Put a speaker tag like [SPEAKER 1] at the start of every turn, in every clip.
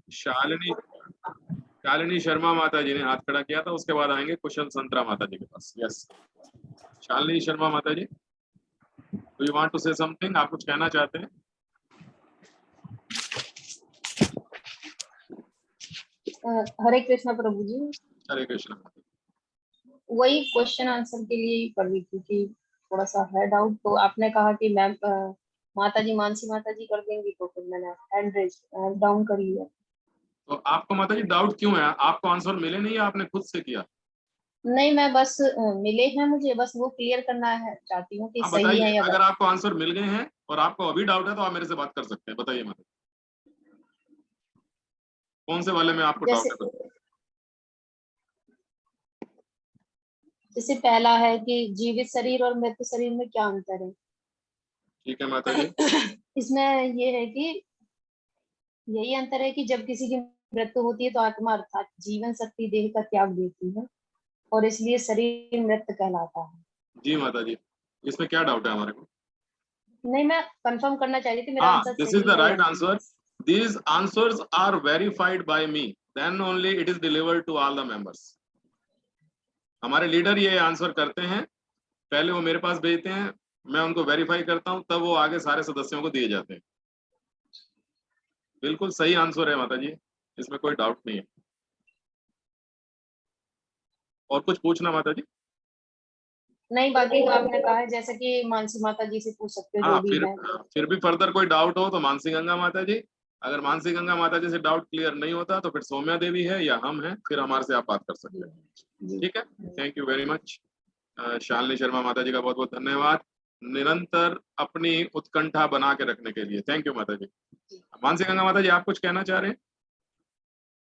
[SPEAKER 1] शालिनी शालिनी शर्मा माता जी ने हाथ खड़ा किया था, उसके बाद आएंगे कुशल संतरा माता जी के पास। यस, शालिनी शर्मा माता जी, do you want to say something? आप कुछ कहना चाहते हैं?
[SPEAKER 2] हरे कृष्णा प्रभु जी।
[SPEAKER 1] हरे कृष्णा।
[SPEAKER 2] वही क्वेश्चन आंसर के लिए ही कर रही थी कि थोड़ा सा है डाउट, तो आपने कहा कि मैम माता जी मानसी माता जी कर देंगी, तो फिर मैंने हैंड रेज डाउन कर लिया।
[SPEAKER 1] तो आपको माता जी डाउट क्यों है? आपको आंसर मिले नहीं, आपने खुद से किया?
[SPEAKER 2] नहीं, मैं बस मिले हैं मुझे, बस वो क्लियर करना है चाहती हूँ कि
[SPEAKER 1] आप
[SPEAKER 2] सही है
[SPEAKER 1] बताइए,
[SPEAKER 2] या
[SPEAKER 1] अगर
[SPEAKER 2] गलत।
[SPEAKER 1] आपको आंसर मिल गए हैं और आपको अभी डाउट है तो आप मेरे से बात कर सकते हैं। बताइए माता जी, कौन से वाले में आपको
[SPEAKER 2] जैसे
[SPEAKER 1] डाउट है?
[SPEAKER 2] जैसे पहला है कि जीवित शरीर और मृत शरीर में क्या अंतर है।
[SPEAKER 1] ठीक है माता जी।
[SPEAKER 2] इसमें ये है कि यही अंतर है कि जब किसी की मृत्यु होती है तो आत्मा अर्थात जीवन शक्ति देह का त्याग देती है, और इसलिए शरीर मृत कहलाता है।
[SPEAKER 1] जी माता जी, इसमें क्या डाउट है हमारे को?
[SPEAKER 2] नहीं, मैं कंफर्म करना चाह रही थी मेरा
[SPEAKER 1] हाँ,
[SPEAKER 2] आंसर
[SPEAKER 1] दिस इज
[SPEAKER 2] सही
[SPEAKER 1] द
[SPEAKER 2] है या
[SPEAKER 1] राइट
[SPEAKER 2] नहीं।
[SPEAKER 1] Answer. These answers are verified by me, then only it is delivered to all the members. हमारे लीडर ये आंसर करते हैं, पहले वो मेरे पास भेजते हैं, मैं उनको वेरीफाई करता हूं, तब वो आगे सारे सदस्यों को दिए जाते हैं। बिल्कुल सही आंसर है माता जी, इसमें कोई डाउट नहीं है। और कुछ पूछना माता जी?
[SPEAKER 2] नहीं, बाकी आपने कहा है जैसे कि मानसी माता जी से पूछ सकते हो
[SPEAKER 1] हाँ,
[SPEAKER 2] जो भी है।
[SPEAKER 1] फिर भी फर्दर कोई डाउट हो तो मानसी गंगा माता जी। अगर मानसी गंगा माता जी से डाउट क्लियर नहीं होता तो फिर सौम्या देवी है या हम हैं, फिर हमारे से आप बात कर सकते हैं। ठीक है, thank you very much. Shalini Sharma माता जी का बहुत बहुत धन्यवाद, निरंतर अपनी उत्कंठा बना के रखने के लिए। थैंक यू माता जी। मानसी गंगा माता जी, आप कुछ कहना चाह रहे हैं?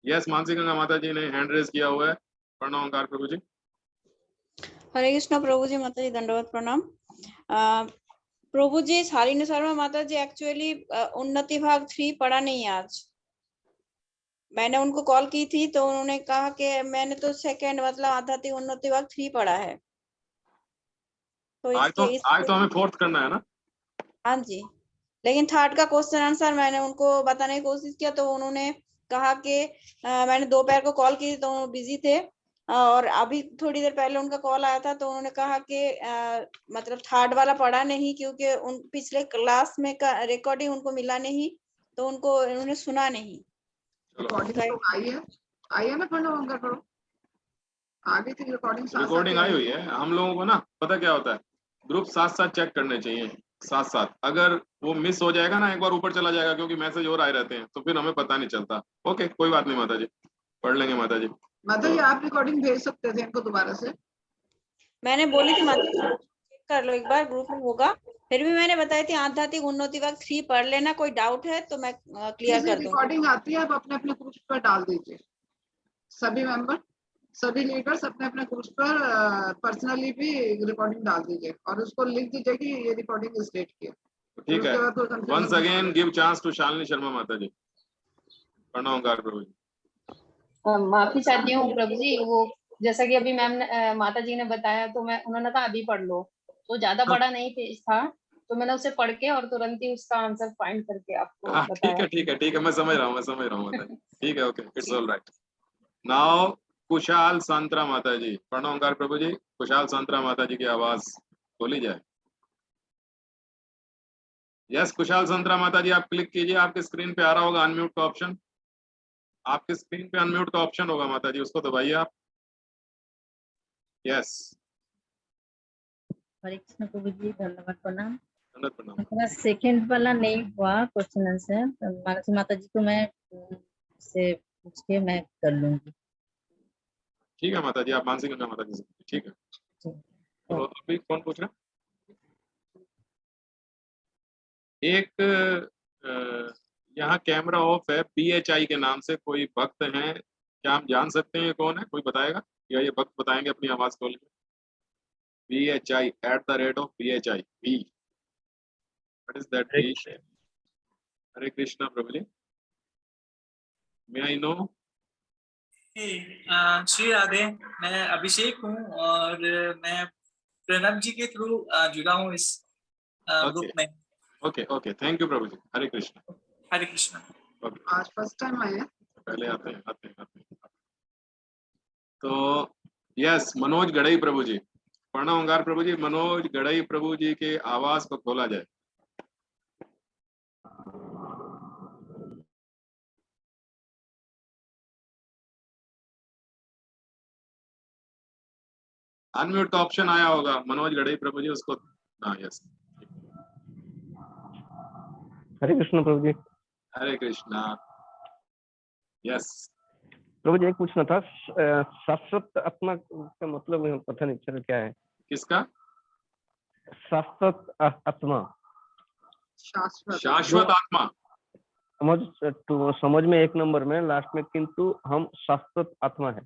[SPEAKER 1] यस, मानसी गंगा माता जी ने हैंड रेज किया हुआ है। प्रणव ओंकार प्रभु जी।
[SPEAKER 3] हरे कृष्णा प्रभु जी, माता जी दंडवत प्रणाम। प्रभु जी, शालिनी शर्मा माता जी एक्चुअली उन्नति भाग 3 पढ़ा नहीं है आज। मैंने उनको कॉल की थी तो उन्होंने कहा कि मैंने तो सेकंड मतलब आध्यात्मिक उन्नति भाग 3 पढ़ा है। तो
[SPEAKER 1] आज तो हमें फोर्थ करना है ना?
[SPEAKER 3] हाँ जी, लेकिन थर्ड का क्वेश्चन आंसर मैंने उनको बताने की कोशिश किया तो उन्होंने कहा कि मैंने दोपहर को कॉल की तो बिजी थे, और अभी थोड़ी देर पहले उनका कॉल आया था तो उन्होंने कहा कि मतलब थर्ड वाला पढ़ा नहीं, क्योंकि उन पिछले क्लास में का रिकॉर्डिंग उनको मिला नहीं, तो उन्होंने सुना नहीं।
[SPEAKER 4] आई है ना प्रणव करो, आगे थी
[SPEAKER 1] रिकॉर्डिंग आई हुई है। हम लोगों को ना पता क्या होता है, ग्रुप साथ साथ चेक करने चाहिए साथ साथ। अगर वो मिस हो जाएगा ना, एक बार ऊपर चला जाएगा क्योंकि मैसेज और आए रहते हैं, तो फिर हमें पता नहीं चलता। ओके, कोई बात नहीं माता जी, पढ़ लेंगे माता जी।
[SPEAKER 4] माता जी आप रिकॉर्डिंग भेज सकते थे इनको दोबारा से।
[SPEAKER 3] मैंने बोली थी माता जी चेक कर लो एक बार, ग्रुप में होगा। फिर भी मैंने बताई थी आध्यात्मिक उन्नति भाग 3 पढ़ लेना, कोई डाउट है तो मैं क्लियर कर दूंगी।
[SPEAKER 4] रिकॉर्डिंग आती है, आप अपने अपने ग्रुप पर डाल दीजिए। सभी मेंबर, सभी लीडर्स अपने अपने ग्रुप पर पर्सनली भी रिकॉर्डिंग डाल दीजिए और उसको लिख दीजिए कि ये रिकॉर्डिंग स्टेट की है।
[SPEAKER 1] ठीक है, once again give chance to Shalini Sharma माता जी। प्रणव ओंकार प्रभु जी।
[SPEAKER 2] माफी चाहती हूँ प्रभु जी, वो जैसा कि अभी मैम माता जी ने बताया तो उन्होंने कहा अभी पढ़ लो, तो ज्यादा बड़ा नहीं था, तो मैंने उसे पढ़ के और तुरंत ही उसका आंसर फाइंड करके आपको
[SPEAKER 1] हाँ,
[SPEAKER 2] बताया।
[SPEAKER 1] ठीक है, मैं समझ रहा हूँ माता जी। ठीक है, okay, it's all right. Now Kushal Santra माता जी। प्रणव ओंकार प्रभु जी, कुशाल सांत्रा माता जी की आवाज बोली जाए। यस, कुशाल संतरा माता जी, आप क्लिक कीजिए, आपके स्क्रीन पे आ रहा होगा अनम्यूट का ऑप्शन। आपके स्क्रीन पे अनम्यूट का ऑप्शन होगा माता जी, उसको दबाइए आप। यस।
[SPEAKER 5] हरे कृष्ण प्रभु जी, धन्यवाद प्रणाम।
[SPEAKER 1] प्रणाम।
[SPEAKER 5] मेरा सेकंड वाला नहीं हुआ क्वेश्चन आंसर, मानसी माता जी को मैं से पूछ के मैं कर लूंगी।
[SPEAKER 1] ठीक है माता जी, आप मानसी गंगा माता जी से, ठीक है। तो अभी कौन पूछ रहा है? एक यहाँ कैमरा ऑफ है, PHI के नाम से कोई भक्त हैं, क्या हम जान सकते हैं कौन है? कोई बताएगा या ये भक्त बताएंगे अपनी आवाज खोल के? PHI @PHI B, what is that B? Hare Krishna प्रभु ji, may I know?
[SPEAKER 6] Shri Radhe, मैं अभिषेक हूँ और मैं प्रणव जी के थ्रू जुड़ा हूँ इस ग्रुप में।
[SPEAKER 1] ओके, थैंक यू प्रभु जी। हरे कृष्णा।
[SPEAKER 6] हरे कृष्णा।
[SPEAKER 4] आज फर्स्ट टाइम आए हैं।
[SPEAKER 1] पहले आते हैं। तो यस, मनोज गढ़ई प्रभु जी, प्रणव अंगार प्रभु जी, मनोज गढ़ई प्रभु जी के आवाज को खोला जाए। अनम्यूट का ऑप्शन आया होगा, मनोज गढ़ई प्रभु जी, उसको, हाँ यस।
[SPEAKER 7] हरे कृष्ण प्रभु जी।
[SPEAKER 1] हरे कृष्णा। यस,
[SPEAKER 7] प्रभु जी एक पूछना था, शाश्वत आत्मा का मतलब पता नहीं चल क्या है।
[SPEAKER 1] किसका?
[SPEAKER 7] शाश्वत आत्मा,
[SPEAKER 1] शाश्वत आत्मा।
[SPEAKER 7] समझ में एक नंबर में लास्ट में किंतु हम शाश्वत आत्मा है।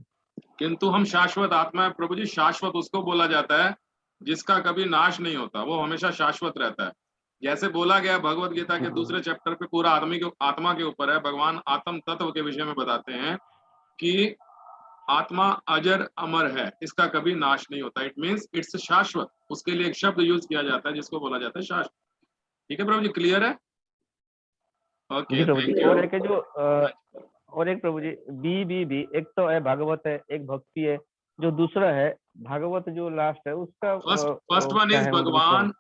[SPEAKER 1] किंतु हम शाश्वत आत्मा है प्रभु जी। शाश्वत उसको बोला जाता है जिसका कभी नाश नहीं होता, वो हमेशा शाश्वत रहता है। जैसे बोला गया भगवत गीता के दूसरे चैप्टर पे, पूरा आत्मा के ऊपर है। भगवान आत्म तत्व के विषय में बताते हैं कि आत्मा अजर अमर है, इसका कभी नाश नहीं होता। इट मीन्स इट्स शाश्वत। उसके लिए एक शब्द यूज किया जाता है जिसको बोला जाता है शाश्वत। ठीक है प्रभु जी, क्लियर है? Okay, thank you.
[SPEAKER 7] और एक है जो और एक प्रभु जी बी एक तो है भागवत है, एक भक्ति है, जो दूसरा है भागवत जो लास्ट है उसका
[SPEAKER 1] फर्स्ट वन इज भगवान,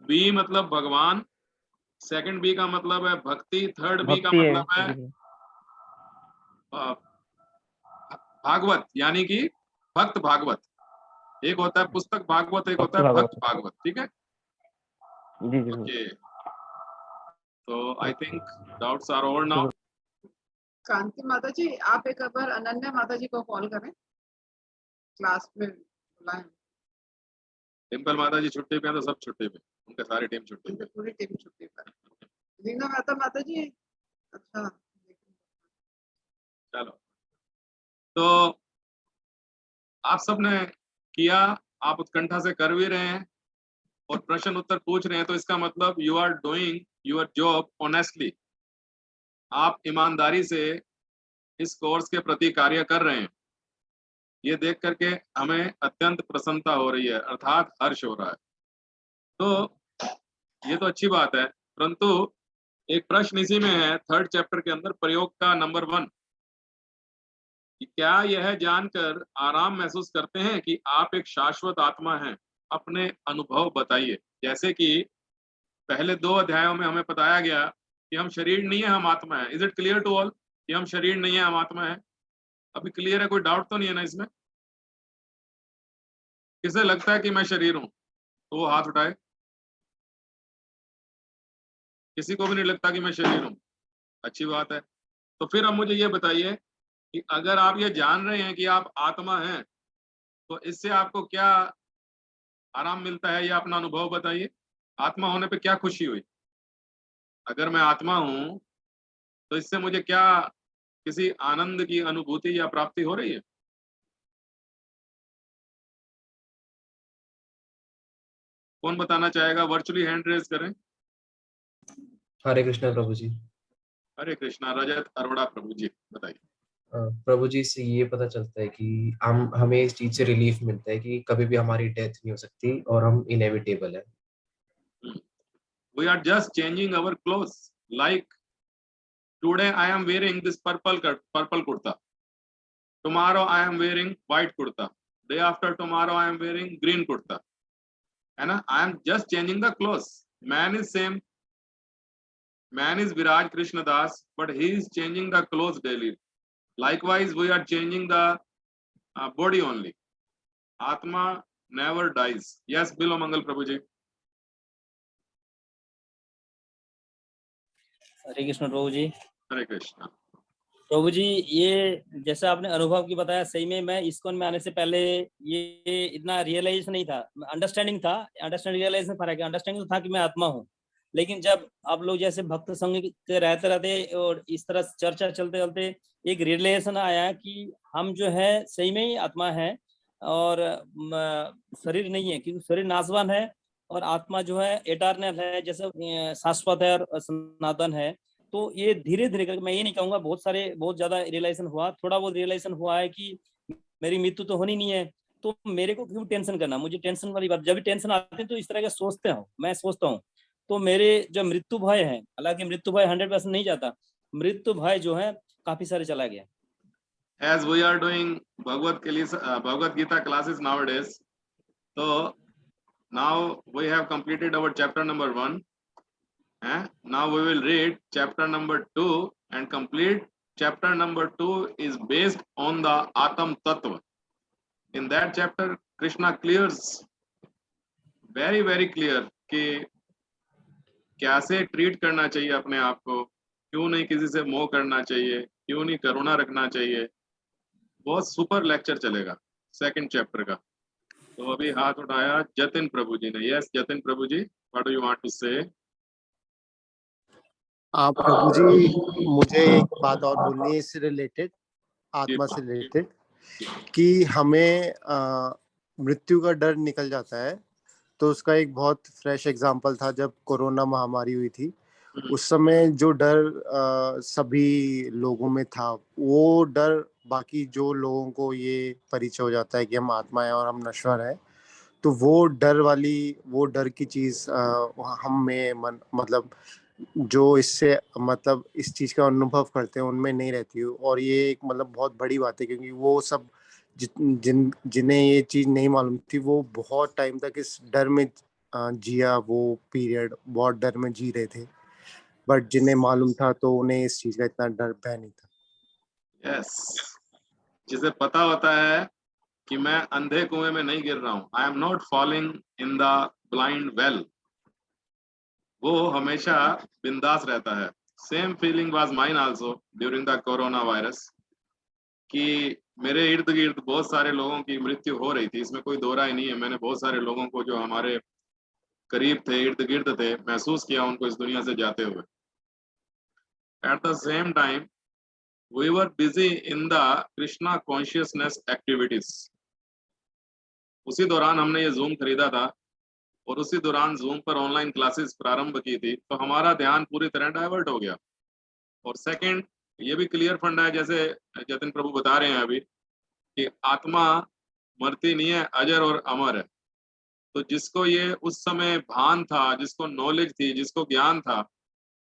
[SPEAKER 1] बी मतलब भगवान, सेकंड बी का मतलब है भक्ति, थर्ड बी का मतलब है भागवत, यानी कि भक्त भागवत। एक होता है पुस्तक भागवत, एक होता है भक्त भागवत। ठीक है
[SPEAKER 7] जी जी।
[SPEAKER 1] ओके, तो I think doubts are over now.
[SPEAKER 4] Kanti माता जी, आप एक बार अनन्या माता जी को कॉल करें, क्लास में बुलाएं।
[SPEAKER 1] डिम्पल माता जी छुट्टी पे हैं, तो सब छुट्टी पे, उनके सारी टीम छुट्टी पे।
[SPEAKER 4] पूरी टीम छुट्टी पर। रीना मेहता माता जी, अच्छा
[SPEAKER 1] चलो, तो आप सबने किया, आप उत्कंठा से कर भी रहे हैं और प्रश्न उत्तर पूछ रहे हैं, तो इसका मतलब you are doing your job honestly. आप ईमानदारी से इस कोर्स के प्रति कार्य कर रहे हैं। ये देख करके हमें अत्यंत प्रसन्नता हो रही है, अर्थात हर्ष हो रहा है। तो ये तो अच्छी बात है, परंतु एक प्रश्न इसी में है, थर्ड चैप्टर के अंदर, प्रयोग का नंबर 1, क्या यह जानकर आराम महसूस करते हैं कि आप एक शाश्वत आत्मा हैं? अपने अनुभव बताइए। जैसे कि पहले 2 अध्यायों में हमें बताया गया कि हम शरीर नहीं है, हम आत्मा है। Is it clear to all कि हम शरीर नहीं है, हम आत्मा है? अभी क्लियर है? कोई डाउट तो नहीं है ना इसमें? किसे लगता है कि मैं शरीर हूं तो वो हाथ उठाए। किसी को भी नहीं लगता कि मैं शरीर हूं? अच्छी बात है। तो फिर अब मुझे ये बताइए कि अगर आप ये जान रहे हैं कि आप आत्मा हैं, तो इससे आपको क्या आराम मिलता है, या अपना अनुभव बताइए। आत्मा होने पे क्या खुशी हुई? अगर मैं आत्मा हूं तो इससे मुझे क्या किसी आनंद की अनुभूति या प्राप्ति हो रही है? कौन बताना चाहेगा? वर्चुअली हैंड रेज करें।
[SPEAKER 8] हरे कृष्णा प्रभु जी।
[SPEAKER 1] हरे कृष्णा। रजत अरोड़ा प्रभु जी, बताइए।
[SPEAKER 8] प्रभु जी से ये पता चलता है कि हमें इस चीज से रिलीफ मिलता है कि कभी भी हमारी डेथ नहीं हो सकती और हम इनएविटेबल है।
[SPEAKER 1] We are just changing our clothes. Like today I am wearing this purple kurta. Tomorrow I am wearing white kurta. Day after tomorrow I am wearing green kurta. And I am just changing the clothes. Man is same. Man is Viraj Krishna Das, but he is changing the clothes daily. Likewise, we are changing the body only. Atma never dies. Yes, Bilo Mangal Prabhu ji.
[SPEAKER 9] हरे कृष्ण प्रभु जी।
[SPEAKER 1] हरे कृष्णा
[SPEAKER 9] प्रभु जी, ये जैसा आपने अनुभव की बताया, सही में मैं इस्कॉन में आने से पहले ये इतना रियलाइज नहीं था। अंडरस्टैंडिंग था, अंडरस्टैंडिंग रियलाइज में फर्क है। अंडरस्टैंडिंग तो था कि मैं आत्मा हूँ, लेकिन जब आप लोग जैसे भक्त संग के रहते रहते और इस तरह चर्चा चलते चलते एक रियलाइजेशन आया कि हम जो है सही में ही आत्मा है और शरीर नहीं है, क्योंकि शरीर नाशवान है और आत्मा जो है एटर्नल है, जैसे शाश्वत है और सनातन है। तो ये धीरे धीरे करके, मैं ये नहीं कहूंगा बहुत ज्यादा रियलाइजेशन हुआ, थोड़ा बहुत रियलाइजेशन हुआ है कि मेरी मृत्यु तो होनी नहीं है, तो मेरे को क्यों टेंशन करना। मुझे टेंशन वाली बात, जब भी टेंशन आती है तो इस तरह के सोचते हो, मैं सोचता हूँ। तो मेरे जो मृत्यु भय है, हालांकि मृत्यु भय 100% नहीं जाता, मृत्यु भय जो है काफी सारे चला गया।
[SPEAKER 1] As we are doing Bhagavad Gita classes nowadays, so now we have completed our chapter number 1. Now we will read chapter number 2 and complete. Chapter number 2 is based on the Atam Tattva. In that chapter, Krishna clears very very clear कि कैसे treat करना चाहिए अपने आप को, क्यों नहीं किसी से मोह करना चाहिए, क्यों नहीं करुणा रखना चाहिए। बहुत सुपर लेक्चर चलेगा सेकंड चैप्टर का। तो अभी हाथ उठाया जतिन प्रभु जी ने। यस जतिन प्रभु ji, what do you want to say?
[SPEAKER 10] प्रभु जी, मुझे एक बात और बोलनी है इससे रिलेटेड, आत्मा से रिलेटेड, कि हमें मृत्यु का डर निकल जाता है। तो उसका एक बहुत फ्रेश एग्जांपल था जब कोरोना महामारी हुई थी। उस समय जो डर सभी लोगों में था, वो डर बाकी जो लोगों को ये परिचय हो जाता है कि हम आत्मा है और हम नश्वर है, तो वो डर की चीज हम में मतलब जो इससे मतलब इस चीज का अनुभव करते हैं उनमें नहीं रहती। और ये एक मतलब बहुत बड़ी बात है, क्योंकि वो सब जिन्हें ये चीज नहीं मालूम थी, वो बहुत टाइम तक इस डर में जिया, वो पीरियड बहुत डर में जी रहे थे। बट जिन्हें मालूम था तो उन्हें इस चीज का इतना डर भय नहीं था।
[SPEAKER 1] यस, जिसे पता होता है कि मैं अंधे कुएं में नहीं गिर रहा हूं, I am not falling in the blind well, वो हमेशा बिंदास रहता है। Same feeling was mine also during the corona virus, कि मेरे इर्द गिर्द बहुत सारे लोगों की मृत्यु हो रही थी, इसमें कोई दो राय नहीं है। मैंने बहुत सारे लोगों को जो हमारे करीब थे, इर्द गिर्द थे, महसूस किया उनको इस दुनिया से जाते हुए। At the same time we were busy in the Krishna consciousness activities. उसी दौरान हमने ये जूम खरीदा था और उसी दौरान जूम पर ऑनलाइन क्लासेस प्रारंभ की थी, तो हमारा ध्यान पूरी तरह डाइवर्ट हो गया। और सेकंड, ये भी क्लियर फंडा है, जैसे जतिन प्रभु बता रहे हैं अभी, कि आत्मा मरती नहीं है, अजर और अमर है। तो जिसको ये उस समय भान था, जिसको नॉलेज थी, जिसको ज्ञान था,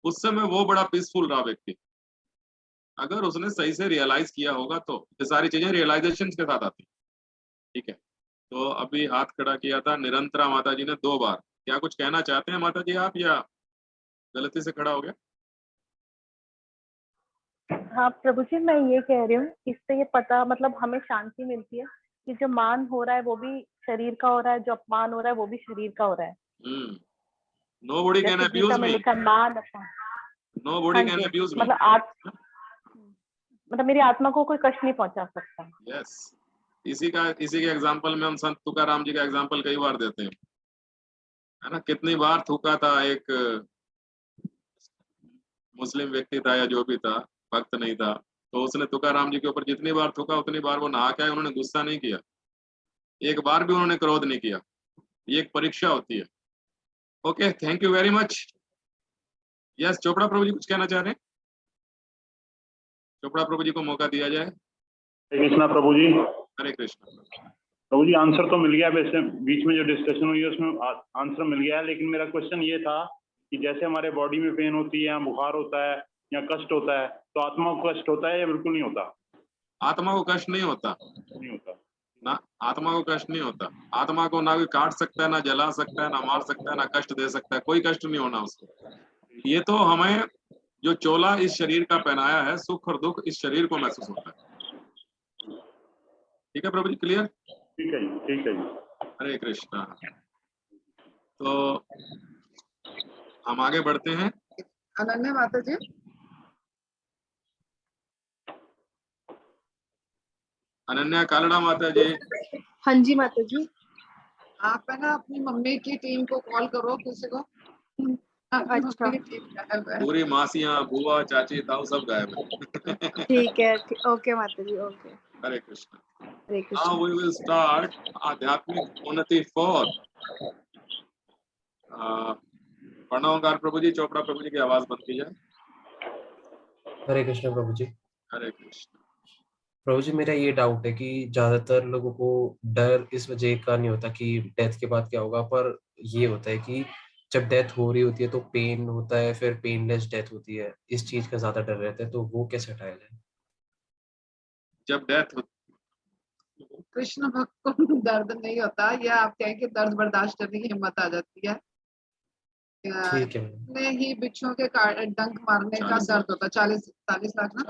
[SPEAKER 1] उस समय वो बड़ा पीसफुल रहा व्यक्ति। अगर उसने सही से रियलाइज किया होगा तो ये सारी चीजें रियलाइजेशन के साथ आती। ठीक है, तो अभी हाथ खड़ा किया था निरंतरा माता जी ने 2 बार। क्या कुछ कहना चाहते हैं माता जी आप, या गलती से खड़ा हो गया?
[SPEAKER 11] हाँ प्रभु जी, मैं ये कह रही हूँ, इससे ये पता मतलब हमें शांति मिलती है कि जो मान हो रहा है वो भी शरीर का हो रहा है, जो अपमान हो रहा है वो भी शरीर का हो रहा है।
[SPEAKER 1] Nobody can abuse me. Nobody can abuse me.
[SPEAKER 11] मतलब मेरी आत्मा को कोई कष्ट नहीं पहुंचा सकता।
[SPEAKER 1] यस, इसी के एग्जांपल में हम संत तुकाराम जी का एग्जांपल कई बार देते हैं, है ना। कितनी बार थूका था, एक मुस्लिम व्यक्ति था या जो भी था, भक्त नहीं था, तो उसने तुकाराम जी के ऊपर जितनी बार थूका उतनी बार वो नहा के आए, उन्होंने गुस्सा नहीं किया, एक बार भी उन्होंने क्रोध नहीं किया। ये एक परीक्षा होती है। Okay, thank you very much. Yes, Chopra Prabhu ji कुछ कहना चाह रहे हैं? चोपड़ा प्रभु जी को मौका दिया जाए।
[SPEAKER 12] हरे कृष्णा प्रभु जी।
[SPEAKER 1] हरे कृष्णा
[SPEAKER 12] प्रभु जी, आंसर तो मिल गया, वैसे बीच में जो डिस्कशन हुई है उसमें आंसर मिल गया है, लेकिन मेरा क्वेश्चन ये था कि जैसे हमारे बॉडी में पेन होती है या बुखार होता है या कष्ट होता है, तो आत्मा को कष्ट होता है या बिल्कुल नहीं होता?
[SPEAKER 1] आत्मा को कष्ट नहीं होता,
[SPEAKER 12] नहीं होता
[SPEAKER 1] ना, आत्मा को कष्ट नहीं होता। आत्मा को ना कोई काट सकता है, ना जला सकता है, ना मार सकता है, ना कष्ट दे सकता है, कोई कष्ट नहीं होना उसको। ये तो हमें जो चोला इस शरीर का पहनाया है, सुख और दुख इस शरीर को महसूस होता है। ठीक है प्रभु जी, क्लियर?
[SPEAKER 12] ठीक है जी, ठीक है जी।
[SPEAKER 1] हरे कृष्णा। तो हम आगे बढ़ते हैं।
[SPEAKER 4] अनन्या माता जी,
[SPEAKER 1] अनन्या कालड़ा माता जी।
[SPEAKER 13] हाँ जी माता जी।
[SPEAKER 4] आप है ना अपनी मम्मी की टीम को कॉल करो, किसी को।
[SPEAKER 13] अच्छा,
[SPEAKER 1] पूरी मासियां, बुआ, चाची, ताऊ सब गायब है।
[SPEAKER 13] ठीक है, ओके माता जी, okay.
[SPEAKER 1] Hare Krishna.
[SPEAKER 13] Hare
[SPEAKER 1] Now
[SPEAKER 13] Krishna.
[SPEAKER 1] we will start आध्यात्मिक उन्नति 4। प्रणवकार प्रभु जी, चोपड़ा प्रभु जी की आवाज बंद की जाए।
[SPEAKER 8] हरे कृष्ण प्रभु जी।
[SPEAKER 1] हरे कृष्ण
[SPEAKER 8] प्रभु जी, मेरा ये डाउट है कि ज्यादातर लोगों को डर इस वजह का नहीं होता कि डेथ के बाद क्या होगा, पर ये होता है कि जब डेथ हो रही होती है तो पेन होता है, फिर पेनलेस डेथ होती है, इस चीज का ज्यादा डर रहता है, तो वो कैसे हटाया जाए?
[SPEAKER 1] जब डेथ
[SPEAKER 4] कृष्ण भक्त को दर्द नहीं होता, या आप कहें कि दर्द बर्दाश्त करने की हिम्मत आ जाती है।
[SPEAKER 8] ठीक है।
[SPEAKER 4] में ही बिच्छुओं के डंक मारने का
[SPEAKER 1] 40
[SPEAKER 4] दर्द होता है। 40 लाख ना,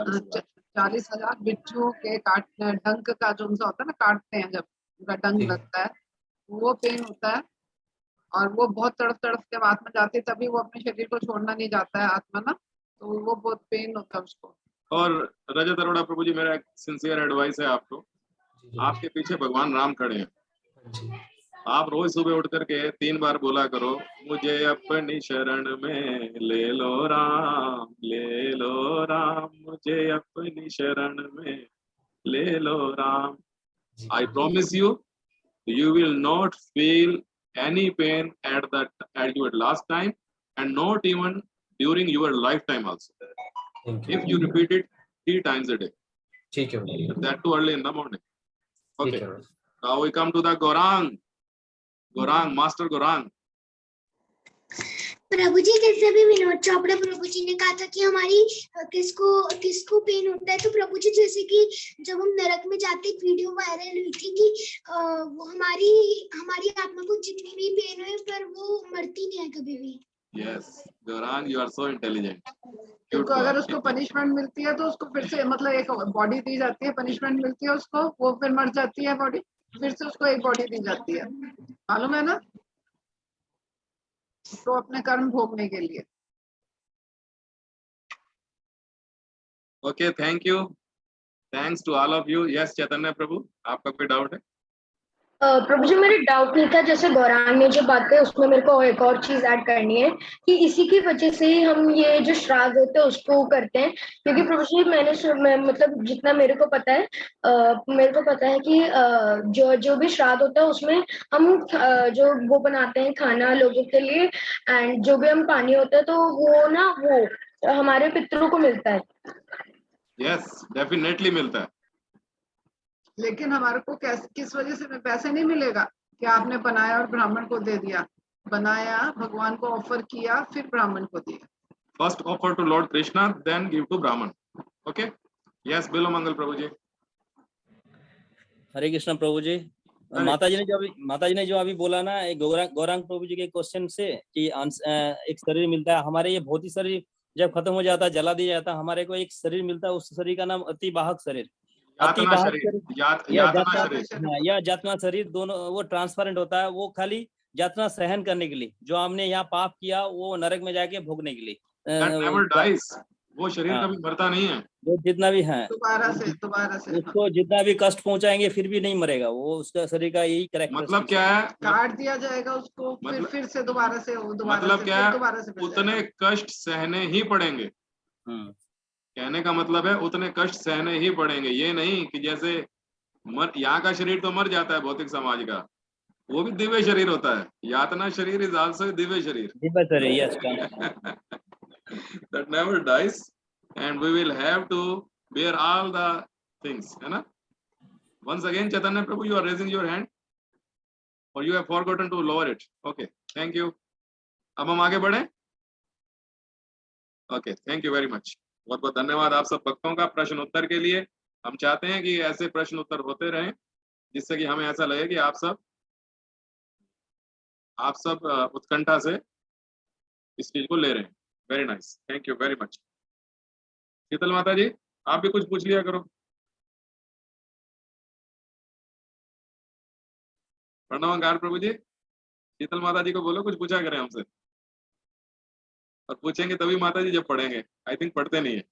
[SPEAKER 4] 40,000 बिच्छुओं के काटने, डंक का जो उनसा होता है ना, काटते हैं जब उनका डंक
[SPEAKER 8] ठीक।
[SPEAKER 4] लगता है, वो पेन होता है। और वो बहुत तड़प तड़प के आत्मा जाती है, तभी वो अपने शरीर को छोड़ना नहीं चाहता है आत्मा ना, तो वो बहुत पेन होता है उसको।
[SPEAKER 1] और रजत अरोड़ा प्रभु जी, मेरा एक सिंसियर एडवाइस है आपको,
[SPEAKER 8] जी,
[SPEAKER 1] आपके पीछे भगवान राम खड़े हैं।
[SPEAKER 8] जी,
[SPEAKER 1] आप रोज सुबह उठ करके 3 बार बोला करो, मुझे अपनी शरण में ले लो राम, ले लो राम, मुझे अपनी शरण में ले लो राम।
[SPEAKER 8] जी,
[SPEAKER 1] I promise you, you will not feel any pain at your last time, and not even during your lifetime also.
[SPEAKER 8] Thank
[SPEAKER 1] If
[SPEAKER 8] you.
[SPEAKER 1] you repeat it 3 times a day,
[SPEAKER 8] ठीक है,
[SPEAKER 1] that too early in the morning.
[SPEAKER 8] ठीक
[SPEAKER 1] Okay.
[SPEAKER 8] है।
[SPEAKER 1] Now we come to the Gorang. Gorang, Master Gorang.
[SPEAKER 14] प्रभु जी, जैसे अभी विनोद चोपड़ा प्रभु जी ने कहा था कि हमारी किसको पेन होता है, तो प्रभु जी जैसे कि जब हम नरक में जाते, एक वीडियो वायरल हुई थी कि वो हमारी आत्मा को जितनी भी पेन है पर वो मरती नहीं है कभी भी।
[SPEAKER 1] Yes, Gorang, you are so intelligent.
[SPEAKER 4] क्योंकि अगर उसको पनिशमेंट मिलती है तो उसको फिर से, मतलब एक बॉडी दी जाती है, पनिशमेंट मिलती है उसको, वो फिर मर जाती है बॉडी, फिर से उसको एक बॉडी दी जाती है, मालूम है ना, तो अपने कर्म भोगने के लिए।
[SPEAKER 1] Okay, thank you. Thanks to all of you. Yes, चैतन्य प्रभु, आपका कोई डाउट है?
[SPEAKER 15] प्रभु जी, मेरे डाउट नहीं था, जैसे गौरांग ने जो बात कही उसमें मेरे को एक और चीज ऐड करनी है कि इसी की वजह से ही हम ये जो श्राद्ध होते हैं उसको करते हैं, क्योंकि प्रभु जी मतलब जितना मेरे को पता है, कि जो भी श्राद्ध होता है उसमें हम जो वो बनाते हैं खाना लोगों के लिए, एंड जो भी हम पानी होता है तो वो हमारे पितरों को मिलता है।
[SPEAKER 1] Yes, definitely मिलता है।
[SPEAKER 4] लेकिन हमारे को किस वजह से पैसे नहीं मिलेगा कि आपने बनाया और ब्राह्मण को दे दिया, बनाया, भगवान को ऑफर किया, फिर ब्राह्मण को दिया।
[SPEAKER 1] First offer to Lord Krishna, then give to Brahman. Okay? Yes, बिलो मंगल प्रभु जी।
[SPEAKER 9] हरे कृष्ण प्रभु जी। माता जी ने जो अभी बोला ना, गौरांग प्रभु जी के क्वेश्चन से कि एक शरीर मिलता है, हमारे ये भौतिक शरीर जब खत्म हो जाता है, जला दिया जाता है, हमारे को एक शरीर मिलता है, उस शरीर का नाम अतिवाहक शरीर, या यातना शरीर, दोनों वो ट्रांसपेरेंट होता है, वो खाली यातना सहन करने के लिए, जो हमने यहाँ पाप किया वो नरक में जाके भोगने के लिए।
[SPEAKER 1] वो शरीर कभी मरता नहीं है,
[SPEAKER 9] वो जितना भी है
[SPEAKER 4] दोबारा से
[SPEAKER 9] उसको जितना भी कष्ट पहुंचाएंगे फिर भी नहीं मरेगा वो, उसका शरीर का यही कैरेक्टर।
[SPEAKER 1] मतलब क्या है,
[SPEAKER 4] काट दिया जाएगा उसको, फिर से दोबारा से
[SPEAKER 1] मतलब क्या है, उतने कष्ट सहने ही पड़ेंगे। कहने का मतलब है उतने कष्ट सहने ही पड़ेंगे, ये नहीं कि जैसे यहाँ का शरीर तो मर जाता है भौतिक समाज का, वो भी दिव्य शरीर होता है, यातना शरीर इज आल्सो दिव्य शरीर, that never dies and we will have to bear all the things, है ना? Once again Chaitanya Prabhu, you are raising your hand or you have forgotten to lower it? Okay, thank you. अब हम आगे बढ़े। Okay, thank you very much. बहुत बहुत धन्यवाद आप सब भक्तों का प्रश्न उत्तर के लिए। हम चाहते हैं कि ऐसे प्रश्न उत्तर होते रहें, जिससे कि हमें ऐसा लगे कि आप सब उत्कंठा से इस चीज को ले रहे हैं। Very nice, thank you very much. Sheetal माता जी, आप भी कुछ पूछ लिया करो। प्रणवंकार प्रभु जी, शीतल माता जी को बोलो कुछ पूछा करें हमसे, और पूछेंगे तभी माता जी जब पढ़ेंगे, आई थिंक पढ़ते नहीं है।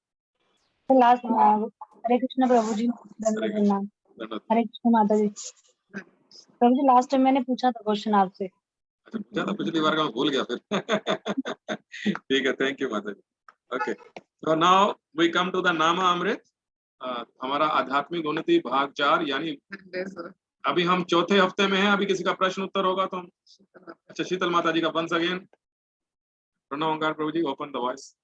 [SPEAKER 5] लास्ट हरे कृष्ण प्रभु जी, हरे कृष्ण माता जी। प्रभु जी लास्ट टाइम मैंने पूछा था क्वेश्चन आपसे।
[SPEAKER 1] अच्छा पूछा था, पिछली बार का मैं भूल गया फिर। ठीक है, थैंक यू माता जी। Okay, so now we come to the nama amrit. हमारा आध्यात्मिक उन्नति भाग 4, यानी अभी हम चौथे हफ्ते में हैं। अभी किसी का प्रश्न उत्तर होगा तो हम, अच्छा शीतल माता जी का once again. Pranav Omkar Prabhu ji, open the voice.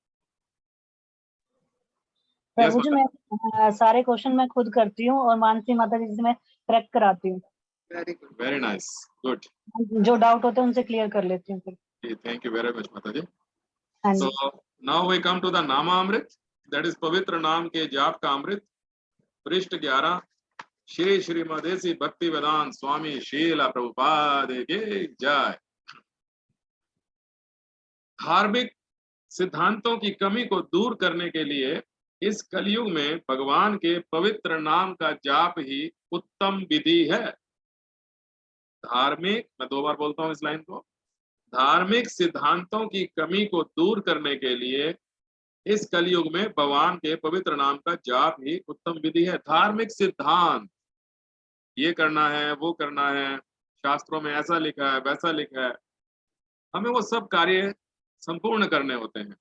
[SPEAKER 5] Prabhu ji मैं सारे क्वेश्चन मैं खुद करती हूँ और मानसी माता जी से मैं करेक्ट कराती हूँ।
[SPEAKER 1] Very nice, good.
[SPEAKER 5] जो डाउट होते हैं उनसे क्लियर कर लेती हूँ फिर।
[SPEAKER 1] थैंक यू वेरी मच माता जी। So now we come to the nama amrit, that is पवित्र नाम के जाप का अमृत। पृष्ठ 11, श्री श्रीमदेसी भक्ति वेदांत स्वामी शीला प्रभुपाद की जय। धार्मिक सिद्धांतों की कमी को दूर करने के लिए इस कलयुग में भगवान के पवित्र नाम का जाप ही उत्तम विधि है। धार्मिक, मैं 2 बार बोलता हूं इस लाइन को, धार्मिक सिद्धांतों की कमी को दूर करने के लिए इस कलयुग में भगवान के पवित्र नाम का जाप ही उत्तम विधि है। धार्मिक सिद्धांत, ये करना है, वो करना है, शास्त्रों में ऐसा लिखा है, वैसा लिखा है, हमें वो सब कार्य संपूर्ण करने होते हैं,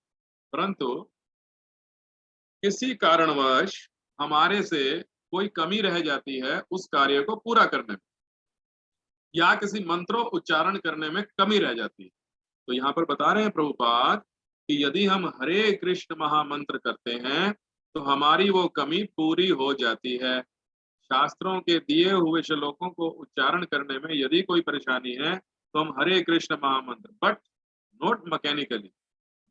[SPEAKER 1] परंतु किसी कारणवश हमारे से कोई कमी रह जाती है उस कार्य को पूरा करने में, या किसी मंत्रों उच्चारण करने में कमी रह जाती है। तो यहाँ पर बता रहे हैं प्रभुपाद कि यदि हम हरे कृष्ण महामंत्र करते हैं तो हमारी वो कमी पूरी हो जाती है। शास्त्रों के दिए हुए श्लोकों को उच्चारण करने में यदि कोई परेशानी है तो हम हरे कृष्ण महामंत्र, but not mechanically,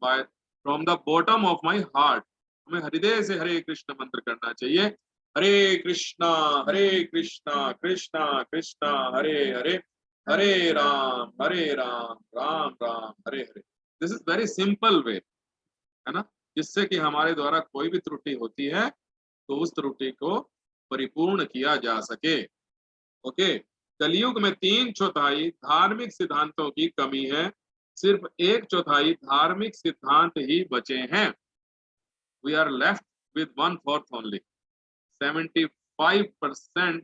[SPEAKER 1] by from the bottom of my heart, हमें हृदय से हरे कृष्ण मंत्र करना चाहिए। Hare Krishna Krishna Krishna Hare Hare, Hare Ram Ram Ram Hare Hare. This is very simple way, है ना, जिससे कि हमारे द्वारा कोई भी त्रुटि होती है तो उस त्रुटि को परिपूर्ण किया जा सके। ओके, कलयुग में 3/4 धार्मिक सिद्धांतों की कमी है, सिर्फ 1/4 धार्मिक सिद्धांत ही बचे हैं। We are left with 1/4 only. 75%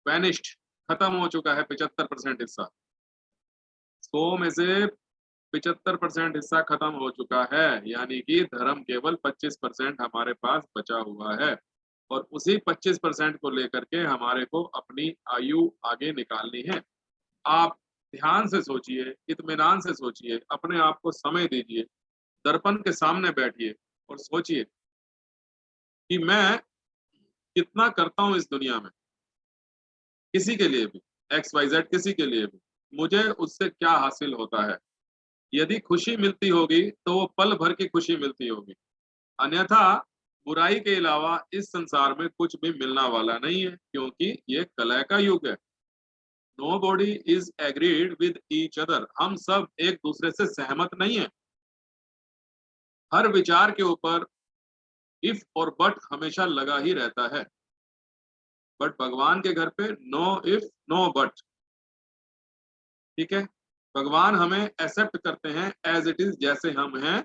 [SPEAKER 1] vanished, खत्म हो चुका है 75% हिस्सा। 100 में से 75% हिस्सा खत्म हो चुका है, यानी कि धर्म केवल 25% हमारे पास बचा हुआ है, और उसी 25% को लेकर के हमारे को अपनी आयु आगे निकालनी है। आप ध्यान से सोचिए, इत्मीनान से सोचिए, अपने आप को समय दीजिए, दर्पण के सामने बैठिए और सोचिए कि मैं कितना करता हूं इस दुनिया में, किसी के लिए भी, XYZ किसी के लिए भी, मुझे उससे क्या हासिल होता है। यदि खुशी मिलती होगी तो वो पल भर की खुशी मिलती होगी, अन्यथा बुराई के अलावा इस संसार में कुछ भी मिलना वाला नहीं है, क्योंकि ये कलह का युग है। Nobody is agreed with each other, हम सब एक दूसरे से सहमत नहीं है। हर विचार के ऊपर इफ और बट हमेशा लगा ही रहता है, बट भगवान के घर पे नो इफ नो बट। ठीक है, भगवान हमें एक्सेप्ट करते हैं एज इट इज, जैसे हम हैं।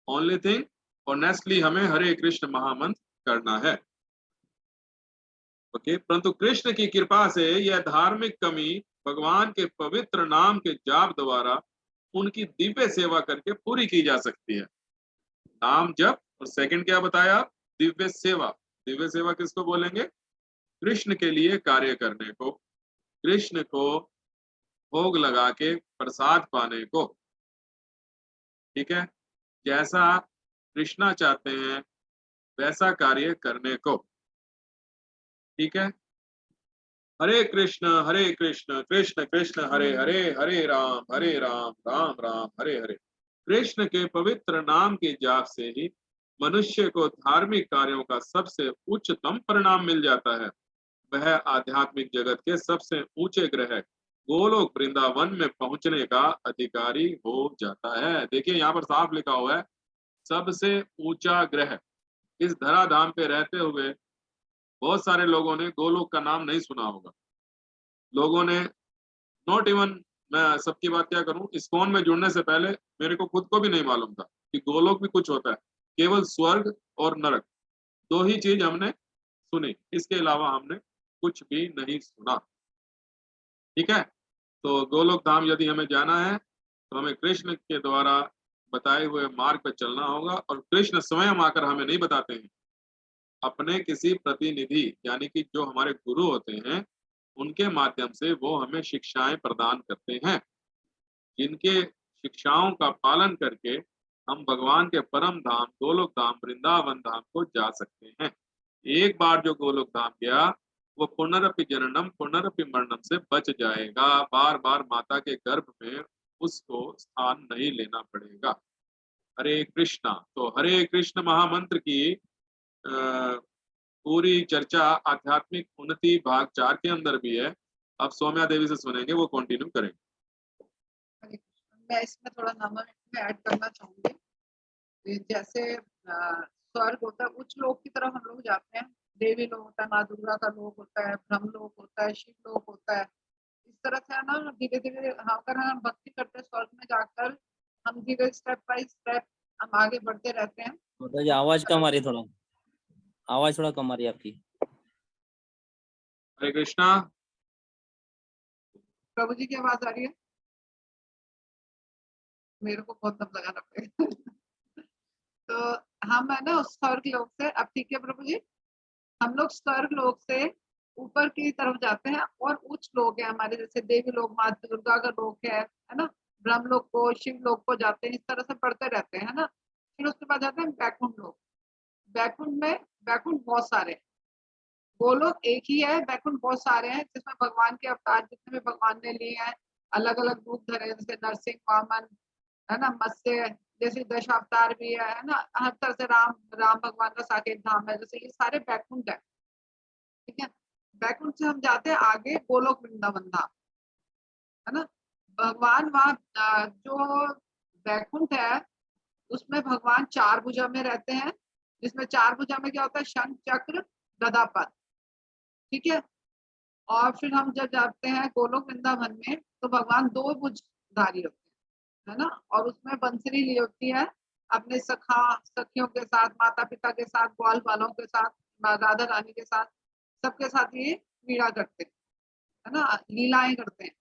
[SPEAKER 1] ओनली थिंग, ऑनेस्टली हमें हरे कृष्ण महामंत्र करना है। ओके, परंतु कृष्ण की कृपा से यह धार्मिक कमी भगवान के पवित्र नाम के जाप द्वारा उनकी दिव्य सेवा करके पूरी की जा सकती है। नाम जप, और सेकंड क्या बताया, दिव्य सेवा। दिव्य सेवा किसको बोलेंगे? कृष्ण के लिए कार्य करने को, कृष्ण को भोग लगा के प्रसाद पाने को। ठीक है, जैसा कृष्णा चाहते हैं वैसा कार्य करने को। ठीक है, हरे कृष्ण कृष्ण कृष्ण हरे हरे, हरे राम राम राम हरे हरे। कृष्ण के पवित्र नाम के जाप से ही मनुष्य को धार्मिक कार्यों का सबसे उच्चतम परिणाम मिल जाता है। वह आध्यात्मिक जगत के सबसे ऊंचे ग्रह गोलोक वृंदावन में पहुंचने का अधिकारी हो जाता है। देखिए यहाँ पर साफ लिखा हुआ है, सबसे ऊंचा ग्रह। इस धराधाम पे रहते हुए बहुत सारे लोगों ने गोलोक का नाम नहीं सुना होगा। लोगों ने नॉट इवन, मैं सबकी बात क्या करूं, इस्कॉन में जुड़ने से पहले मेरे को खुद को भी नहीं मालूम था कि गोलोक भी कुछ होता है। केवल स्वर्ग और नरक, 2 ही चीज हमने सुनी, इसके अलावा हमने कुछ भी नहीं सुना। ठीक है, तो गोलोक धाम यदि हमें जाना है तो हमें कृष्ण के द्वारा बताए हुए मार्ग पर चलना होगा, और कृष्ण स्वयं आकर हमें नहीं बताते हैं, अपने किसी प्रतिनिधि यानी कि जो हमारे गुरु होते हैं उनके माध्यम से वो हमें शिक्षाएं प्रदान करते हैं, जिनके शिक्षाओं का पालन करके हम भगवान के परम धाम गोलोक धाम वृंदावन धाम को जा सकते हैं। एक बार जो गोलोक धाम गया वो पुनरपि जननम पुनरपि मरणम से बच जाएगा। बार बार माता के गर्भ में उसको स्थान नहीं लेना पड़ेगा। हरे कृष्णा। तो हरे कृष्ण महामंत्र की पूरी चर्चा आध्यात्मिक उन्नति भाग 4 के अंदर भी है। अब सौम्या देवी से सुनेंगे, वो कंटिन्यू करेंगे।
[SPEAKER 4] मैं इसमें थोड़ा नमक ऐड करना चाहूंगी। जैसे स्वर्ग होता है, उच्च लोक की तरफ हम लोग जाते हैं, देवी लोक होता है, माँ दुर्गा का लोक होता है, ब्रह्म लोक होता है, शिव लोक होता है। इस तरह से है ना, धीरे धीरे अगर हम भक्ति करते हैं स्वर्ग में जाकर, हम धीरे स्टेप बाय स्टेप हम आगे बढ़ते रहते हैं।
[SPEAKER 9] माता जी आवाज कम आ रही है, थोड़ा आवाज थोड़ा कम आ रही है आपकी।
[SPEAKER 1] हरे कृष्णा।
[SPEAKER 4] प्रभु जी की आवाज आ रही है? मेरे को बहुत दम लगाना पड़ेगा। तो हम है ना उस स्वर्ग लोक से, अब ठीक है प्रभु जी, हम लोग स्वर्ग लोक से ऊपर की तरफ जाते हैं और उच्च लोक है हमारे, जैसे देवी लोक, माँ दुर्गा का लोक है ना, ब्रह्म लोक को, शिव लोक को जाते हैं, इस तरह से बढ़ते रहते हैं, है ना। फिर उसके बाद जाते हैं बैकुंठ लोक। बैकुंठ में, बैकुंठ बहुत सारे, गोलोक एक ही है, बैकुंठ बहुत सारे हैं, जिसमें भगवान के अवतार जितने भी भगवान ने लिए हैं, अलग अलग रूप धरे, जैसे नरसिंह, वामन, है ना, मत्स्य, जैसे दशावतार भी है ना, हर तरह से राम भगवान का साकेत धाम है, जैसे ये सारे बैकुंठ है। ठीक है, बैकुंठ से हम जाते हैं आगे गोलोक वृंदावन धाम, है ना। भगवान वहाँ जो बैकुंठ है उसमें भगवान 4 भुजा में रहते हैं, जिसमें 4 भुजा में क्या होता है, शंख, चक्र, गदा, पद्म। ठीक है, और फिर हम जब जाते हैं गोलोक वृंदावन में तो भगवान 2 भुजधारी होते हैं, है ना, और उसमें बंसरी ली होती है, अपने सखियों के साथ, माता पिता के साथ, ग्वाल वालों के साथ, राधा रानी के साथ, सबके साथ ये क्रीड़ा करते हैं, है ना, लीलाएं करते हैं।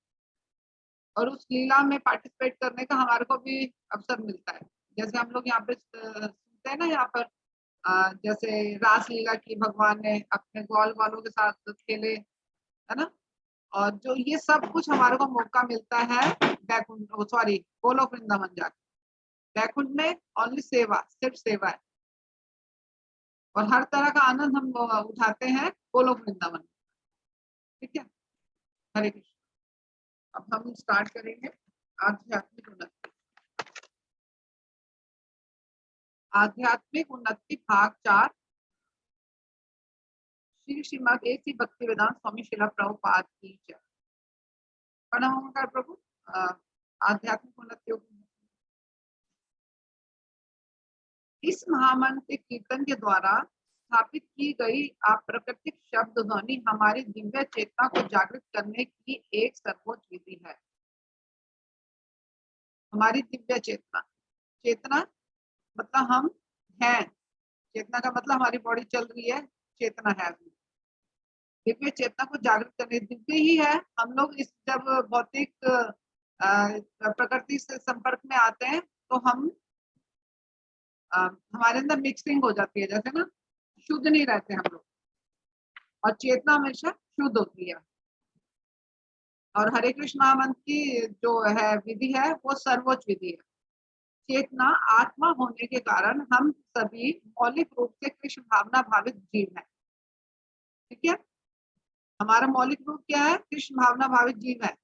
[SPEAKER 4] और उस लीला में पार्टिसिपेट करने का हमारे को भी अवसर मिलता है। जैसे हम लोग यहाँ पे सुनते हैं ना, यहाँ पर जैसे रास लीला की भगवान ने अपने ग्वाल वालों के साथ खेले, है ना, और जो ये सब कुछ हमारे को मौका मिलता है बैकुंठ, सॉरी, गोलोक वृंदावन जाकर। बैकुंठ में ओनली सेवा, सिर्फ सेवा है, और हर तरह का आनंद हम उठाते हैं गोलोक वृंदावन। ठीक है, हरे कृष्ण। अब हम स्टार्ट करेंगे आध्यात्मिक उन्नति। आध्यात्मिक उन्नति भाग 4। श्री श्रीमद् ऐसी भक्ति वेदांत स्वामी शिला प्रभुपाद की जय। प्रणाम ओंकार प्रभु। आध्यात्मिक उन्नति इस महामंत्र कीर्तन के द्वारा स्थापित की गई अप्राकृतिक शब्द ध्वनि हमारी दिव्य चेतना को जागृत करने की एक सर्वोच्च विधि है। हमारी दिव्य चेतना, चेतना मतलब हम हैं, चेतना का मतलब हमारी बॉडी चल रही है, चेतना है। दिव्य चेतना को जागृत करने, दिव्य ही है हम लोग। इस जब भौतिक प्रकृति से संपर्क में आते हैं तो हम हमारे अंदर मिक्सिंग हो जाती है, जैसे ना शुद्ध नहीं रहते हम लोग, और चेतना हमेशा शुद्ध होती है। और हरे कृष्ण महामंत्र की जो है विधि है वो सर्वोच्च विधि है। चेतना आत्मा होने के कारण हम सभी मौलिक रूप से कृष्ण भावना भावित जीव हैं। ठीक है, हमारा मौलिक रूप क्या है, कृष्ण भावना भावित जीव है।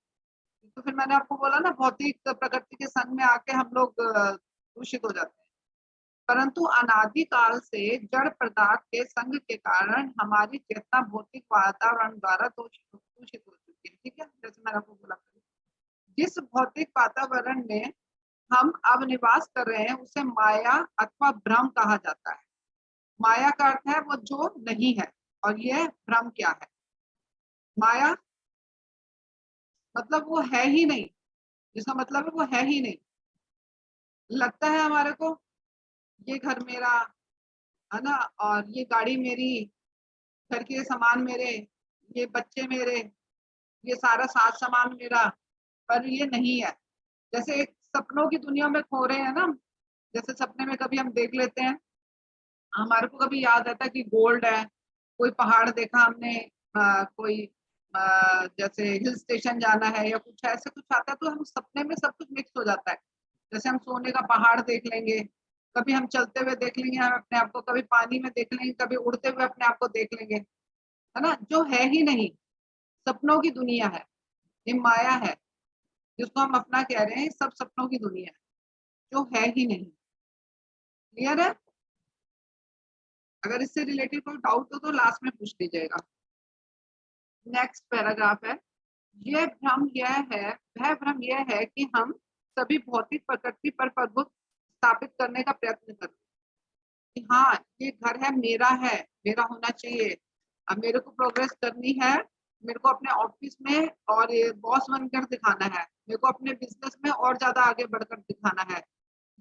[SPEAKER 4] तो फिर मैंने आपको बोला ना, भौतिक प्रकृति के संग में आके हम लोग दूषित हो जाते हैं, परंतु अनादि काल से जड़ पदार्थ के संग के कारण हमारी चेतना भौतिक वातावरण द्वारा दूषित हो चुकी है। ठीक है, जैसे मैंने आपको बोला, जिस भौतिक वातावरण में हम अब निवास कर रहे हैं उसे माया अथवा भ्रम कहा जाता है। माया का अर्थ है वो जो नहीं है, और यह भ्रम क्या है, माया मतलब वो है ही नहीं, जिसका मतलब है वो है ही नहीं। लगता है हमारे को ये घर मेरा है ना, और ये गाड़ी मेरी, घर के सामान मेरे, ये बच्चे मेरे, ये सारा साथ सामान मेरा, पर ये नहीं है। जैसे एक सपनों की दुनिया में खो रहे हैं ना, जैसे सपने में कभी हम देख लेते हैं, हमारे को कभी याद आता है कि गोल्ड है, कोई पहाड़ देखा हमने, कोई जैसे हिल स्टेशन जाना है या कुछ ऐसे कुछ आता है, तो हम सपने में सब कुछ मिक्स हो जाता है। जैसे हम सोने का पहाड़ देख लेंगे, कभी हम चलते हुए देख लेंगे हम अपने आप को, कभी पानी में देख लेंगे, कभी उड़ते हुए अपने आप को देख लेंगे, है ना, जो है ही नहीं, सपनों की दुनिया है, ये माया है जिसको हम अपना कह रहे हैं, सब सपनों की दुनिया है जो है ही नहीं। क्लियर है? अगर इससे रिलेटेड कोई डाउट हो तो लास्ट में पूछ लीजिएगा। नेक्स्ट पैराग्राफ है, वह भ्रम यह है कि हम सभी भौतिक प्रकृति पर प्रभुत्व स्थापित करने का प्रयत्न करते हैं कि हाँ ये घर है, मेरा होना चाहिए, अब मेरे को प्रोग्रेस करनी है, मेरे को अपने ऑफिस में और ये बॉस बनकर दिखाना है, मेरे को अपने बिजनेस में और ज्यादा आगे बढ़कर दिखाना है।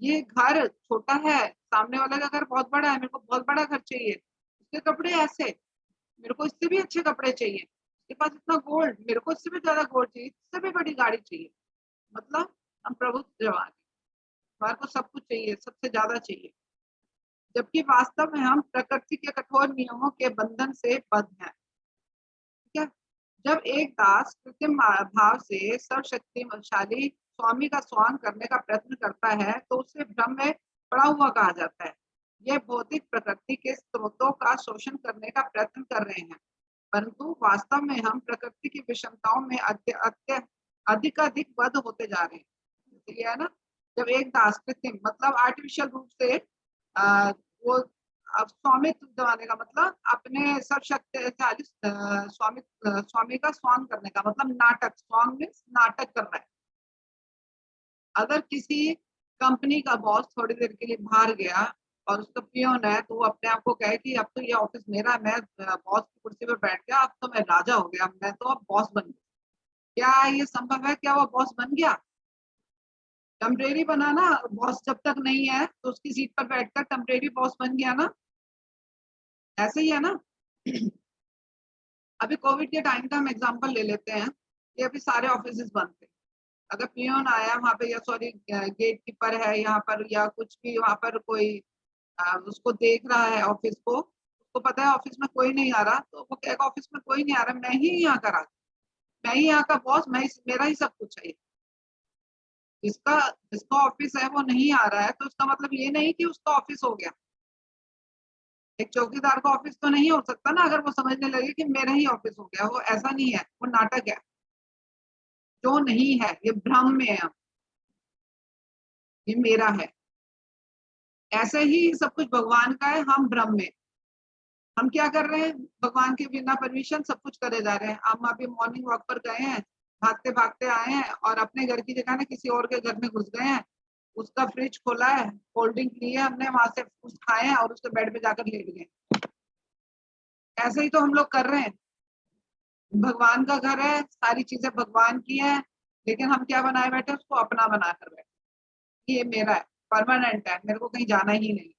[SPEAKER 4] ये घर छोटा है, सामने वाला का घर बहुत बड़ा है, मेरे को बहुत बड़ा घर चाहिए, उसके कपड़े ऐसे, मेरे को इससे भी अच्छे कपड़े चाहिए, उसके पास इतना गोल्ड, मेरे को इससे भी ज्यादा गोल्ड चाहिए, इससे भी बड़ी गाड़ी चाहिए। मतलब हम प्रभुत्व जवान हैं, हमारे को सब कुछ चाहिए, सबसे ज्यादा चाहिए, जबकि वास्तव में हम प्रकृति के कठोर नियमों के बंधन से बद्ध हैं। ठीक है, जब एक दास कृत्रिम भाव से सर्वशक्तिशाली स्वामी का स्वांग करने का प्रयत्न करता है तो उसे भ्रम में पड़ा हुआ कहा जाता है। यह भौतिक प्रकृति के स्रोतों का शोषण करने का प्रयत्न कर रहे हैं, परंतु वास्तव में हम प्रकृति की विषमताओं में अधिक बद्ध होते जा रहे हैं। ठीक है ना, जब एक दास कृत्रिम मतलब आर्टिफिशियल रूप से वो अब स्वामित्व दिलाने का मतलब अपने सर्वशक्तिशाली स्वामी का स्वांग करने का मतलब नाटक, स्वांग मीन्स नाटक कर रहा है। अगर किसी कंपनी का बॉस थोड़ी देर के लिए बाहर गया और उसका पियोन है तो वो अपने आप को कहे कि अब तो ये ऑफिस मेरा है, मैं बॉस की कुर्सी पर बैठ गया, अब तो मैं राजा हो गया, मैं तो अब बॉस बन गया। क्या ये संभव है? क्या वो बॉस बन गया? टेम्परेरी बना ना, बॉस जब तक नहीं है तो उसकी सीट पर बैठकर टेम्परेरी बॉस बन गया ना, ऐसे ही है ना। अभी कोविड के टाइम का हम एग्जांपल ले लेते हैं कि अभी सारे ऑफिस बंद थे, अगर पियोन आया वहां पे या सॉरी गेट कीपर है यहाँ पर या कुछ भी वहां पर कोई उसको देख रहा है ऑफिस को, उसको पता है ऑफिस में कोई नहीं आ रहा, तो वो कहेगा ऑफिस में कोई नहीं आ रहा, मैं ही यहाँ का राजा, मैं ही यहाँ का बॉस, मेरा ही सब कुछ है। जिसका ऑफिस है वो नहीं आ रहा है तो उसका मतलब ये नहीं कि उसका ऑफिस हो गया। एक चौकीदार का ऑफिस तो नहीं हो सकता ना अगर वो समझने लगे कि मेरा ही ऑफिस हो गया, वो ऐसा नहीं है, वो नाटक है, जो नहीं है, ये भ्रम में है, ये मेरा है। ऐसे ही सब कुछ भगवान का है, हम भ्रम में। हम क्या कर रहे हैं? भगवान के बिना परमिशन सब कुछ करे जा रहे हैं। हम अभी मॉर्निंग वॉक पर गए हैं, भागते भागते आए हैं और अपने घर की जगह ना किसी और के घर में घुस गए हैं, उसका फ्रिज खोला है, कोल्ड ड्रिंक ली है हमने, वहां से कुछ खाए हैं और उसके बेड पे जाकर लेट गए। ऐसे ही तो हम लोग कर रहे हैं। भगवान का घर है, सारी चीजें भगवान की है, लेकिन हम क्या बनाए बैठे, उसको अपना बना कर बैठे। ये मेरा है, परमानेंट है, मेरे को कहीं जाना ही नहीं,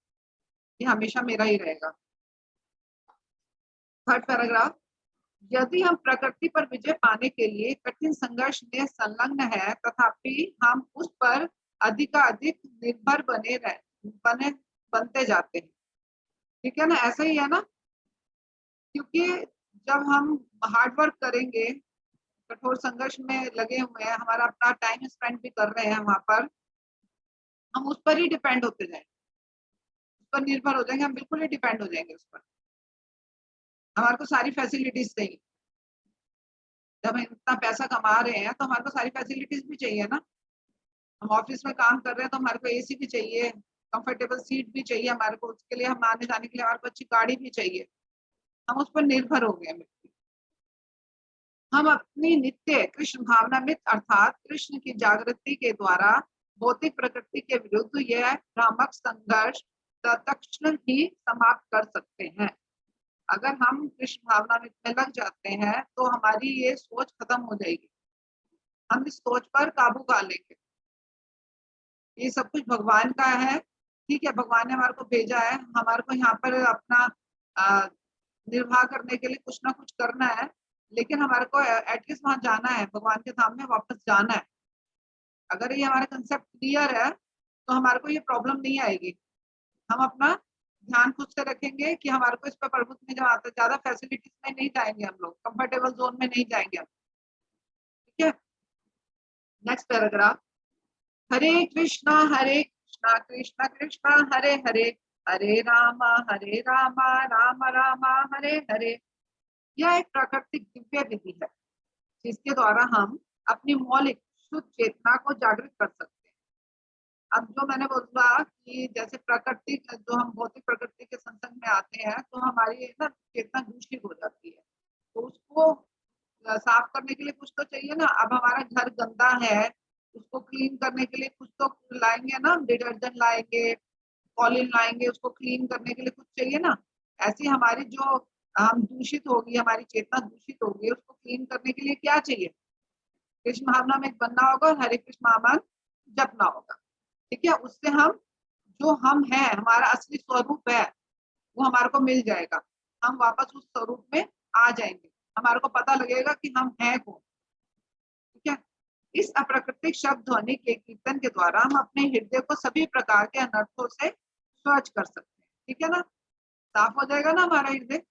[SPEAKER 4] ये हमेशा मेरा ही रहेगा। थर्ड पैराग्राफ, यदि हम प्रकृति पर विजय पाने के लिए कठिन संघर्ष में संलग्न है तथापि हम उस पर अधिकाधिक निर्भर बनते जाते हैं। ठीक है ना, ऐसा ही है ना, क्योंकि जब हम हार्ड वर्क करेंगे, कठोर संघर्ष में लगे हुए हैं, हमारा अपना टाइम स्पेंड भी कर रहे हैं वहां पर, हम उस पर ही डिपेंड होते जाएंगे, उस पर निर्भर हो जाएंगे, हम बिल्कुल ही डिपेंड हो जाएंगे उस पर। हमारे को सारी फैसिलिटीज चाहिए, जब हम इतना पैसा कमा रहे हैं तो हमारे को सारी फैसिलिटीज भी चाहिए ना। हम ऑफिस में काम कर रहे हैं तो हमारे को एसी भी चाहिए, कंफर्टेबल सीट भी चाहिए हमारे को, उसके लिए हम आने जाने के लिए हमारे को अच्छी गाड़ी भी चाहिए, हम उस पर निर्भर हो गए। हम अपनी नित्य कृष्ण भावनामित अर्थात कृष्ण की जागृति के द्वारा भौतिक प्रकृति के विरुद्ध यह भ्रामक संघर्ष तत्क्षण ही समाप्त कर सकते हैं। अगर हम कृष्ण भावनामित में लग जाते हैं तो हमारी ये सोच खत्म हो जाएगी, हम इस सोच पर काबू पा लेंगे। ये सब कुछ भगवान का है, ठीक है, भगवान ने हमारे को भेजा है, हमारे को यहाँ पर अपना निर्वाह करने के लिए कुछ ना कुछ करना है, लेकिन हमारे को एटलीस्ट वहां जाना है, भगवान के धाम में वापस जाना है। अगर ये हमारा कंसेप्ट क्लियर है तो हमारे को ये प्रॉब्लम नहीं आएगी। हम अपना ध्यान खुद से रखेंगे कि हमारे को इस पर प्रभुत्व में जब आता है, ज्यादा फैसिलिटीज में नहीं जाएंगे हम लोग, कंफर्टेबल जोन में नहीं जाएंगे हम। ठीक है, नेक्स्ट पैराग्राफ, हरे कृष्णा कृष्ण कृष्णा हरे हरे, हरे रामा राम रामा हरे हरे। यह एक प्राकृतिक दिव्य विधि है जिसके द्वारा हम अपनी मौलिक शुद्ध चेतना को जागृत कर सकते हैं। अब जो मैंने बोला कि जैसे प्रकृति जो हम भौतिक प्रकृति के संसर्ग में आते हैं तो हमारी ना चेतना दूषित हो जाती है, तो उसको साफ करने के लिए कुछ तो चाहिए ना। अब हमारा घर गंदा है, उसको क्लीन करने के लिए कुछ तो लाएंगे ना, डिटर्जेंट लाएंगे, कॉलिन लाएंगे, उसको क्लीन करने के लिए कुछ चाहिए ना। ऐसी हमारी जो हम दूषित होगी, हमारी चेतना दूषित होगी, उसको क्लीन करने के लिए क्या चाहिए? कृष्ण भावनामृत बनना होगा और हरे कृष्ण महामंत्र जपना होगा। ठीक है, उससे हम जो हम हैं, हमारा असली स्वरूप है, वो हमारे को मिल जाएगा। हम वापस उस स्वरूप में आ जाएंगे, हमारे को पता लगेगा कि हम हैं कौन। ठीक है, इस अप्राकृतिक शब्द ध्वनि के कीर्तन के द्वारा हम अपने हृदय को सभी प्रकार के अनर्थों से स्वच्छ कर सकते हैं। ठीक है ना, साफ हो जाएगा ना हमारा हृदय।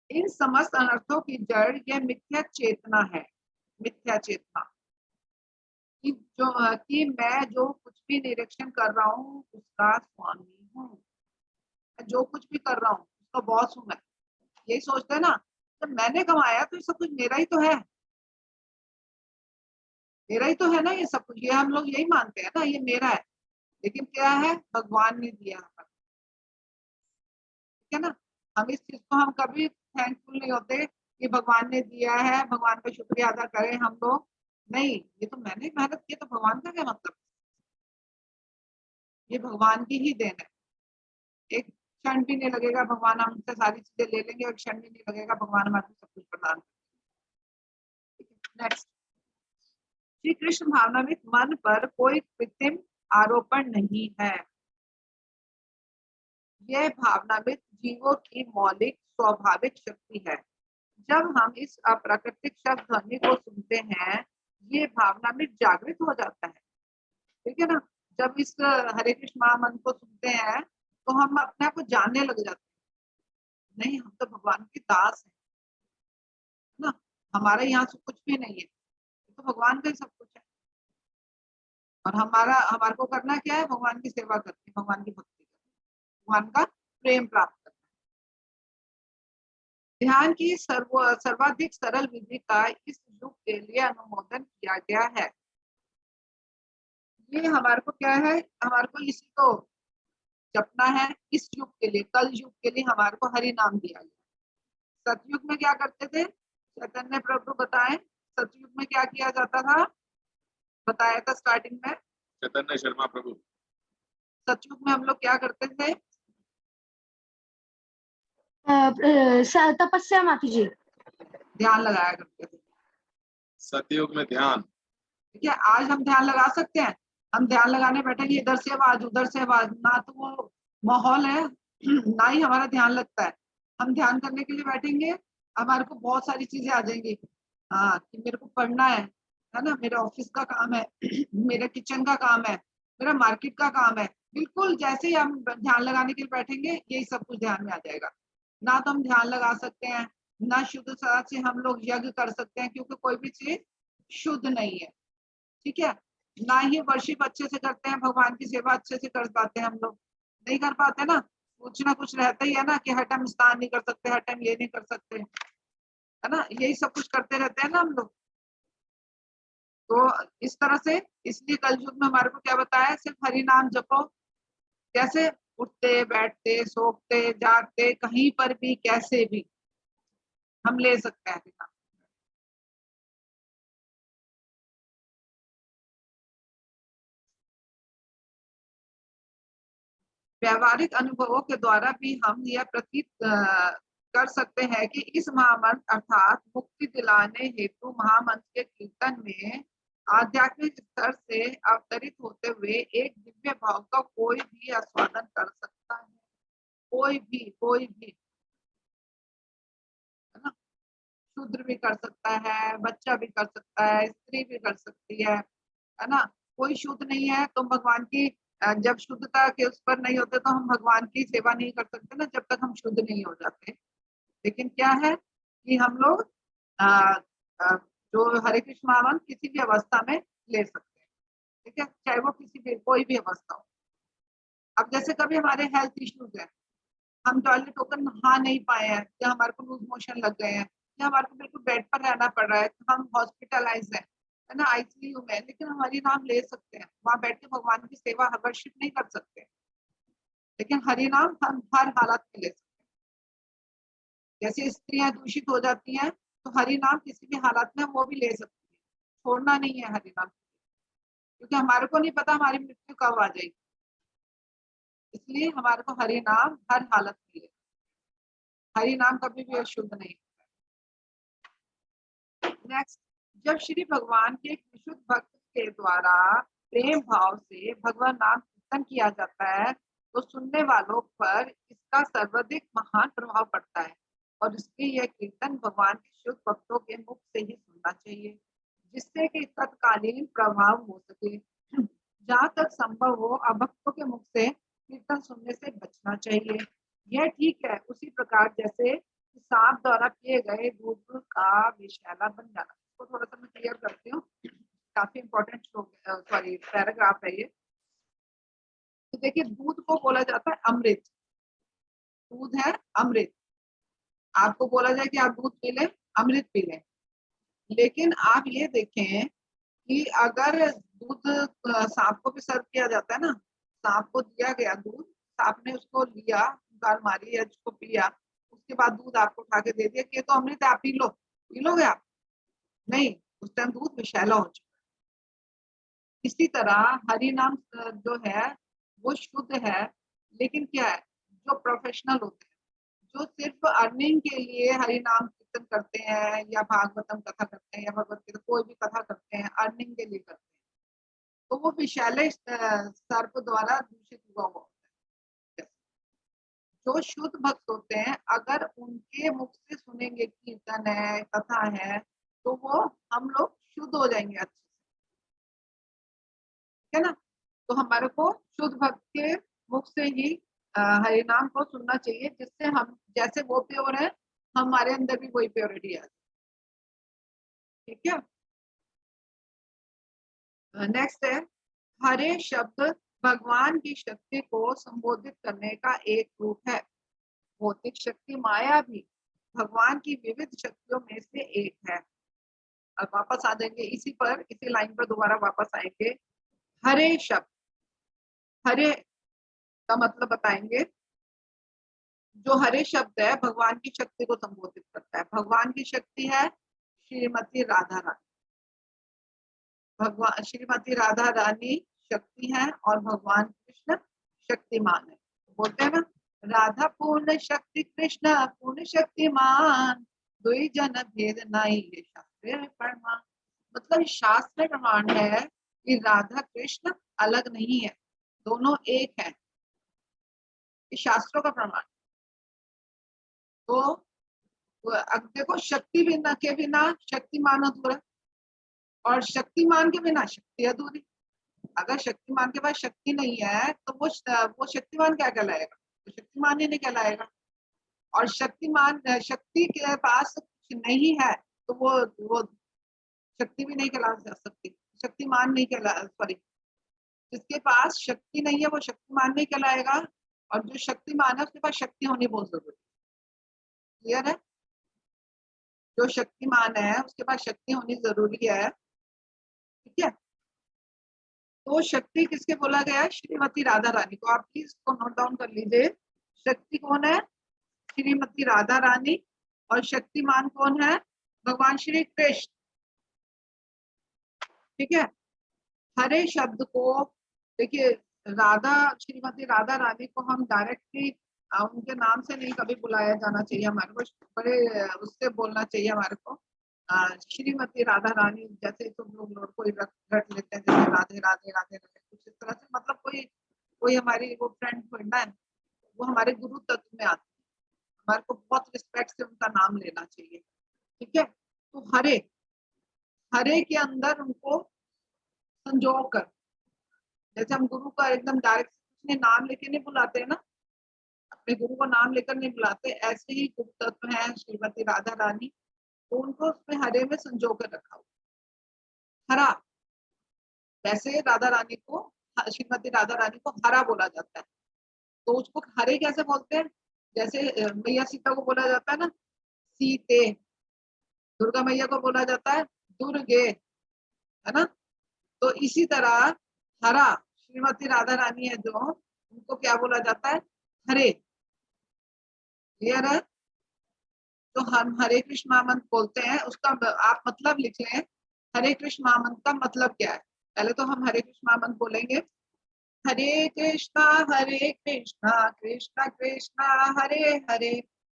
[SPEAKER 4] इन समस्त अनर्थों की जड़ यह मिथ्या चेतना है, मिथ्या चेतना कि मैं जो कुछ भी निरीक्षण कर रहा हूँ उसका स्वामी हूँ, जो कुछ भी कर रहा हूँ उसका बॉस हूँ मैं। यही सोचते हैं ना, जब मैंने कमाया तो ये सब कुछ मेरा ही तो है, मेरा ही तो है ना ये सब कुछ, ये हम लोग यही मानते हैं ना, ये मेरा है। लेकिन क्या है, भगवान ने दिया हमें। ठीक है ना, हम इस चीज को हम कभी थैंकफुल नहीं होते कि भगवान ने दिया है, भगवान का शुक्रिया अदा करें हम लोग। नहीं, ये तो मैंने मेहनत की, तो भगवान का क्या मतलब? ये भगवान की ही देन है। एक क्षण भी नहीं लगेगा भगवान हमसे सारी चीजें ले लेंगे, एक क्षण भी नहीं लगेगा भगवान हमारे सब कुछ प्रदान करेंगे। नेक्स्ट, श्री कृष्ण भावनामृत मन पर कोई कृत्रिम आरोपण नहीं है। यह भावनामृत जीवों की मौलिक स्वाभाविक शक्ति है। जब हम इस अप्राकृतिक शब्द ध्वनि को सुनते हैं, ये भावनामृत जागृत हो जाता है। ठीक है ना, जब इस हरे कृष्ण महामंत्र को सुनते हैं तो हम अपने आप को जानने लग जाते हैं, नहीं हम तो भगवान के दास हैं ना, हमारे यहाँ से कुछ भी नहीं है, तो भगवान का ही सब कुछ है। और हमारे को करना क्या है? भगवान की सेवा करनी, भगवान की भक्ति करनी, भगवान का प्रेम प्राप्त करना। ध्यान की सर्वाधिक सरल विधि का इस युग के लिए अनुमोदन किया गया है। ये हमारे को क्या है, हमारे को इसी को जपना है इस युग के लिए, कल युग के लिए हमारे को हरि नाम दिया गया। सतयुग में क्या करते थे, चैतन्य प्रभु बताएं, सतयुग में क्या किया जाता था, बताया था स्टार्टिंग में
[SPEAKER 1] चैतन्य शर्मा प्रभु।
[SPEAKER 4] सतयुग में हम लोग क्या करते थे,
[SPEAKER 15] तपस्या माफी जी,
[SPEAKER 4] ध्यान लगाया करते थे।
[SPEAKER 1] सतयुग में ध्यान।
[SPEAKER 4] ठीक है, आज हम ध्यान लगा सकते हैं? हम ध्यान लगाने बैठेंगे, इधर से आवाज उधर से आवाज, ना तो वो माहौल है ना ही हमारा ध्यान लगता है। हम ध्यान करने के लिए बैठेंगे, हमारे को बहुत सारी चीजें आ जाएंगी। हाँ, कि मेरे को पढ़ना है ना, मेरे ऑफिस का काम है मेरे किचन का काम है, मेरा मार्केट का काम है। बिल्कुल जैसे ही हम ध्यान लगाने के लिए बैठेंगे, यही सब कुछ ध्यान में आ जाएगा। ना तो हम ध्यान लगा सकते हैं, ना शुद्ध तरह से हम लोग यज्ञ कर सकते हैं, क्योंकि कोई भी चीज शुद्ध नहीं है। ठीक है, ना ही वर्शिप अच्छे से करते हैं, भगवान की सेवा अच्छे से कर पाते हैं हम लोग, नहीं कर पाते ना। कुछ ना कुछ रहता ही है ना, कि हर टाइम स्नान नहीं कर सकते, हर टाइम ये नहीं कर सकते, है ना, यही सब कुछ करते रहते हैं ना हम लोग। तो इस तरह से, इसलिए कल युग में हमारे को क्या बताया है, सिर्फ हरि नाम जपो। कैसे? उठते बैठते सोते जागते, कहीं पर भी कैसे भी हम ले सकते हैं हरि नाम। व्यावहारिक अनुभवों के द्वारा भी हम यह प्रतीत कर सकते हैं कि इस महामंत्र अर्थात मुक्ति दिलाने हेतु महामंत्र के कीर्तन में आध्यात्मिक स्तर से अवतरित होते हुए एक दिव्य भाव का कोई भी आस्वादन कर सकता है। कोई भी, है ना, शूद्र भी कर सकता है, बच्चा भी कर सकता है, स्त्री भी कर सकती है ना। कोई शुद्ध नहीं है तो भगवान की जब शुद्धता के उस पर नहीं होते तो हम भगवान की सेवा नहीं कर सकते ना, जब तक हम शुद्ध नहीं हो जाते। लेकिन क्या है कि हम लोग जो हरे कृष्ण महामंत्र किसी भी अवस्था में ले सकते हैं। ठीक है, चाहे वो किसी भी कोई भी अवस्था हो। अब जैसे कभी हमारे हेल्थ इश्यूज है, हम टॉयलेट होकर नहा नहीं पाए हैं, या हमारे को लूज मोशन लग गए हैं, या हमारे को बिल्कुल बेड पर रहना पड़ रहा है, हम हॉस्पिटलाइज हैं, है ना, ICU में, लेकिन हम हरि नाम ले सकते हैं, वहां बैठ के भगवान की सेवा वर्शिप नहीं कर सकते, लेकिन हरि नाम हम हर हालत में ले सकते हैं। जैसे स्त्रियां दूषित हो जाती हैं तो हरि नाम किसी भी हालत में वो भी ले सकती है, छोड़ना नहीं है हरि नाम, क्योंकि हमारे को नहीं पता हमारी मृत्यु कब आ जाएगी, इसलिए हमारे को हरि नाम हर हालत में ले, हरि नाम कभी भी अशुद्ध नहीं। नेक्स्ट, जब श्री भगवान के एक विशुद्ध भक्त के द्वारा प्रेम भाव से भगवान नाम कीर्तन किया जाता है तो सुनने वालों पर इसका सर्वाधिक महान प्रभाव पड़ता है, और इसलिए यह कीर्तन भगवान के शुद्ध भक्तों के मुख से ही सुनना चाहिए, जिससे कि तत्कालीन प्रभाव हो सके। जहाँ तक संभव हो अभक्तों के मुख से कीर्तन सुनने से बचना चाहिए। यह ठीक है उसी प्रकार जैसे सांप द्वारा पिए गए दूध का विषैला बन जाना। इसको थोड़ा सा मैं क्लियर करती हूँ, काफी इंपॉर्टेंट सॉरी पैराग्राफ है ये। तो देखिए, दूध को बोला जाता है अमृत, दूध है अमृत। आपको बोला जाए कि आप दूध पी लें, अमृत पी लें, लेकिन आप ये देखें कि अगर दूध सांप को भी सर्व किया जाता है ना, सांप को दिया गया दूध, सांप ने उसको लिया, गाल मारी या उसको पिया, उसके बाद दूध आपको उठा के दे दिया कि ये तो अमृत है, आप पी लो, पी लोगे आप? नहीं, उस टाइम दूध विषैला हो चुका। इसी तरह हरि नाम जो है वो शुद्ध है, लेकिन क्या है, जो प्रोफेशनल होते हैं, जो सिर्फ अर्निंग के लिए हरि नाम कीर्तन करते हैं या भागवतम कथा करते हैं या भगवत गीता कोई भी कथा करते हैं, अर्निंग के लिए करते हैं, तो वो विषैले सर्प द्वारा दूषित हुआ होता है। जो शुद्ध भक्त होते हैं, अगर उनके मुख से सुनेंगे कीर्तन है, कथा है, तो वो हम लोग शुद्ध हो जाएंगे अच्छे से, है ना। तो हमारे को शुद्ध भक्त के मुख से ही हरि नाम को सुनना चाहिए, जिससे हम जैसे वो प्योर है हमारे अंदर भी वही प्योरिटी आ जाए। ठीक है, नेक्स्ट है, हरे शब्द भगवान की शक्ति को संबोधित करने का एक रूप है। भौतिक शक्ति माया भी भगवान की विविध शक्तियों में से एक है। अब वापस आ जाएंगे इसी पर, इसी लाइन पर दोबारा वापस आएंगे। हरे शब्द, हरे का मतलब बताएंगे। जो हरे शब्द है भगवान की शक्ति को संबोधित करता है। भगवान की शक्ति है श्रीमती राधा रानी, भगवान श्रीमती राधा रानी शक्ति है और भगवान कृष्ण शक्तिमान है। बोलते हैं ना, राधा पूर्ण शक्ति कृष्ण पूर्ण शक्तिमान, दुई जन भेद नाई ये शास्त्र प्रमाण। मतलब शास्त्र प्रमाण है कि राधा कृष्ण अलग नहीं है, दोनों एक है, ये शास्त्रों का प्रमाण। तो अब देखो, शक्ति बिना के बिना शक्तिमान अधूरा, और शक्तिमान के बिना शक्ति अधूरी। अगर शक्तिमान के पास शक्ति नहीं है तो वो शक्तिमान क्या कहलाएगा? तो शक्तिमान ही नहीं कहलाएगा। और शक्तिमान शक्ति के पास कुछ नहीं है तो वो शक्ति भी नहीं कहला जा सकती, शक्तिमान नहीं कहला, सॉरी, जिसके पास शक्ति नहीं है वो शक्तिमान नहीं कहलाएगा, और जो शक्तिमान है उसके पास शक्ति होनी बहुत जरूरी है। क्लियर है? जो शक्तिमान है उसके पास शक्ति होनी जरूरी है। ठीक है, तो शक्ति किसके बोला गया है? श्रीमती राधा रानी को। आप प्लीज इसको नोट डाउन कर लीजिए। शक्ति कौन है? श्रीमती राधा रानी। और शक्तिमान कौन है? भगवान श्री कृष्ण। ठीक है, हरे शब्द को देखिए, राधा श्रीमती राधा रानी को हम डायरेक्टली उनके नाम से नहीं कभी बुलाया जाना चाहिए, हमारे को बड़े उससे बोलना चाहिए हमारे को। श्रीमती राधा रानी जैसे तुम लोग कोई रट लेते हैं, जैसे राधे राधे राधे राधे, कुछ इस तरह से, मतलब कोई हमारी वो फ्रेंड है वो हमारे गुरु तत्व में आती है, हमारे को बहुत रिस्पेक्ट से उनका नाम लेना चाहिए। ठीक है, तो हरे के अंदर उनको संजो कर, जैसे हम गुरु का एकदम डायरेक्ट नाम लेके नहीं बुलाते है ना, अपने गुरु को नाम लेकर नहीं बुलाते, ऐसे ही गुरु तत्व है श्रीमती राधा रानी, तो उनको उसमें हरे में संजो कर रखा हुआ। हरा, वैसे राधा रानी को, श्रीमती राधा रानी को हरा बोला जाता है, तो उसको हरे कैसे बोलते हैं? जैसे मैया सीता को बोला जाता है ना सीते, दुर्गा मैया को बोला जाता है दुर्गे, है ना। तो इसी तरह हरा, श्रीमती राधा रानी है जो, उनको क्या बोला जाता है? हरे। क्लियर है? तो हम हरे कृष्ण महामंत्र बोलते हैं, उसका आप मतलब लिख लें। हरे कृष्ण महामंत्र का मतलब क्या है? पहले तो हम हरे कृष्ण महामंत्र बोलेंगे। हरे कृष्णा कृष्णा कृष्णा हरे हरे,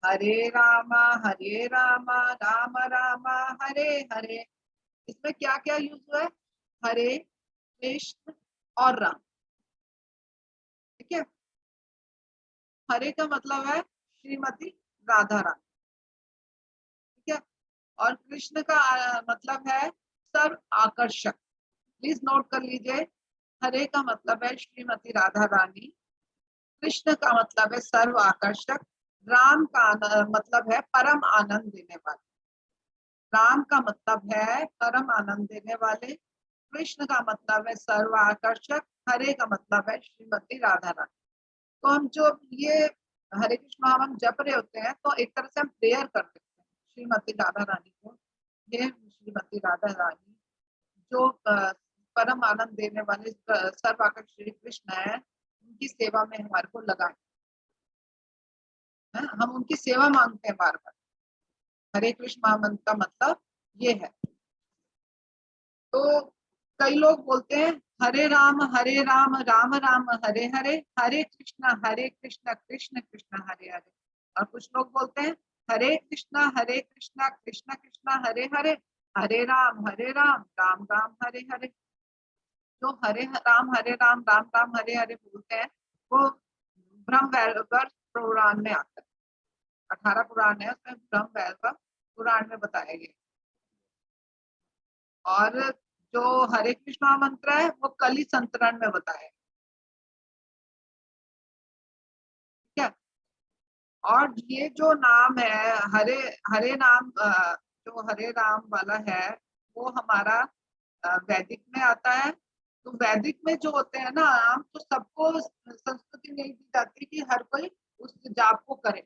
[SPEAKER 4] हरे रामा राम राम हरे हरे। इसमें क्या क्या यूज हुआ है? हरे, कृष्ण और राम। ठीक है। हरे का मतलब है श्रीमती राधा रानी। ठीक है। और कृष्ण का मतलब है सर्व आकर्षक। प्लीज नोट कर लीजिए, हरे का मतलब है श्रीमती राधा रानी, कृष्ण का मतलब है सर्व आकर्षक, राम का मतलब है परम आनंद देने वाले। राम का मतलब है परम आनंद देने वाले, कृष्ण का मतलब है सर्व आकर्षक, हरे का मतलब है श्रीमती राधा रानी। तो हम जो ये हरे कृष्ण महामंत्र जप रहे होते हैं, तो एक तरह से हम प्रेयर कर सकते हैं श्रीमती राधा रानी को। ये श्रीमती राधा रानी जो परम आनंद देने वाले सर्व आकर्षक श्री कृष्ण है, उनकी सेवा में हमारे को लगाएं। हम उनकी सेवा मांगते हैं बार बार। हरे कृष्ण महामंत्र का मतलब ये है। तो कई लोग बोलते हैं हरे राम राम राम हरे हरे, हरे कृष्ण कृष्ण कृष्ण हरे हरे। और कुछ लोग बोलते हैं हरे कृष्ण कृष्ण कृष्ण हरे हरे, हरे राम राम राम हरे हरे। जो हरे राम राम राम हरे हरे बोलते हैं, वो ब्रह्म वैवर्त पुराण में आता है। 18 पुराण है, उसमें ब्रह्म वैवर्त पुराण में बताया गया। और जो हरे कृष्ण मंत्र है वो कली संतरण में बताया। ठीक है। और ये जो नाम है हरे हरे नाम, जो हरे राम वाला है, वो हमारा वैदिक में आता है। तो वैदिक में जो होते हैं ना नाम, तो सबको संस्कृति नहीं दी जाती कि हर कोई उस जाप को करे।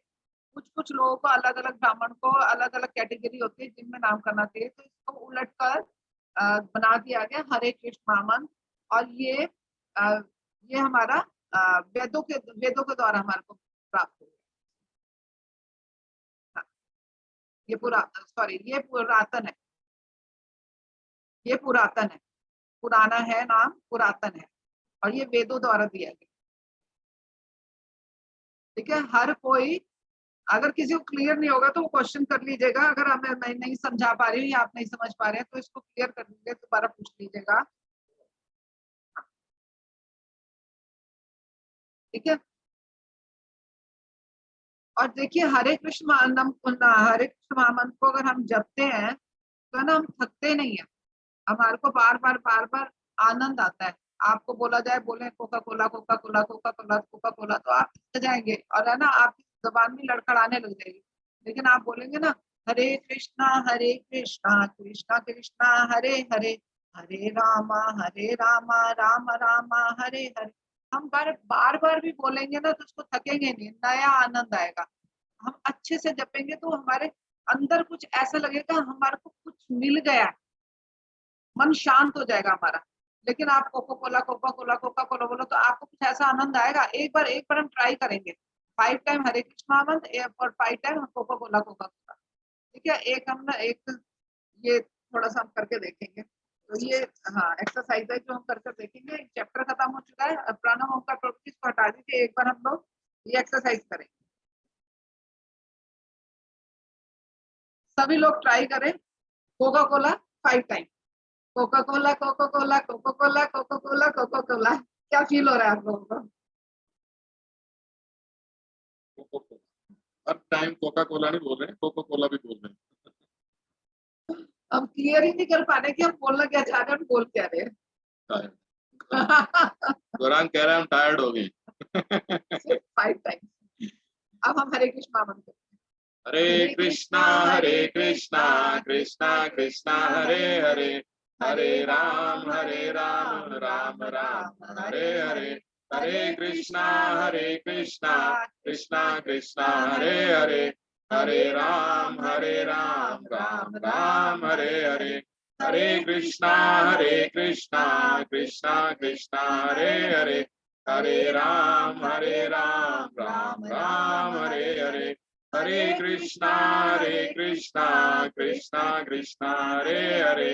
[SPEAKER 4] कुछ कुछ लोगों को, अलग अलग ब्राह्मण को अलग अलग कैटेगरी होती है जिनमें नाम करना चाहिए। तो इसको उलट कर बना दिया गया हरे कृष्ण महामंत्र। और ये हमारा वेदों के द्वारा हमारे को प्राप्त हुआ। ये पुरातन है, ये पुरातन है, पुराना है नाम, पुरातन है। और ये वेदों द्वारा दिया गया। ठीक है। हर कोई, अगर किसी को क्लियर नहीं होगा तो वो क्वेश्चन कर लीजिएगा। अगर मैं नहीं समझा पा रही हूँ या आप नहीं समझ पा रहे हैं, तो इसको क्लियर कर लीजिए, दोबारा पूछ लीजिएगा। ठीक है। और देखिए हरे कृष्ण महामंत्र को अगर हम जपते हैं तो ना, हम थकते नहीं है। हमारे को बार बार आनंद आता है। आपको बोला जाए, बोले Coca Cola Coca Cola Coca Cola Coca Cola, तो आप थक जाएंगे और है ना, आपकी जबान भी लड़खड़ाने लग जाएगी। लेकिन आप बोलेंगे ना हरे कृष्णा कृष्णा कृष्णा हरे हरे, हरे रामा राम राम हरे हरे। हम बार बार भी बोलेंगे ना तो उसको थकेंगे नहीं, नया आनंद आएगा। हम अच्छे से जपेंगे तो हमारे अंदर कुछ ऐसा लगेगा हमारे को कुछ मिल गया, मन शांत हो जाएगा हमारा। लेकिन आप कोका कोला बोलो तो आपको कुछ ऐसा आनंद आएगा। एक बार हम ट्राई करेंगे। 5 टाइम हरे कृष्ण महामंत्र और 5 टाइम कोका कोला। ठीक है। एक ये थोड़ा सा हम करके देखेंगे। तो ये हाँ एक्सरसाइज है जो हम करके देखेंगे। चैप्टर खत्म हो चुका है। प्रणव ओंकार प्रकृति को हटा दीजिए। एक बार हम लोग ये एक्सरसाइज करेंगे। सभी लोग ट्राई करें। Coca Cola 5 time, Coca Cola Coca Cola Coca Cola Coca Cola Coca Cola. क्या फील हो रहा है आप लोगों को?
[SPEAKER 1] हर टाइम कोका कोला नहीं बोल रहे हैं, कोका कोला भी बोल रहे हैं।
[SPEAKER 4] हम क्लियर ही नहीं कर पा रहे कि हम बोलना क्या चाह रहे हैं, बोल क्या रहे हैं।
[SPEAKER 1] गौरांग कह रहे हैं हम टायर्ड हो गए।
[SPEAKER 4] 5 टाइम। अब हम हरे कृष्ण महामंत्र।
[SPEAKER 1] हरे कृष्णा कृष्णा कृष्णा हरे हरे, हरे राम राम राम हरे हरे, हरे कृष्णा कृष्णा कृष्णा हरे हरे, हरे राम राम राम हरे हरे, हरे कृष्णा कृष्णा कृष्णा हरे हरे, हरे राम राम राम हरे हरे, हरे कृष्णा कृष्णा कृष्णा हरे हरे,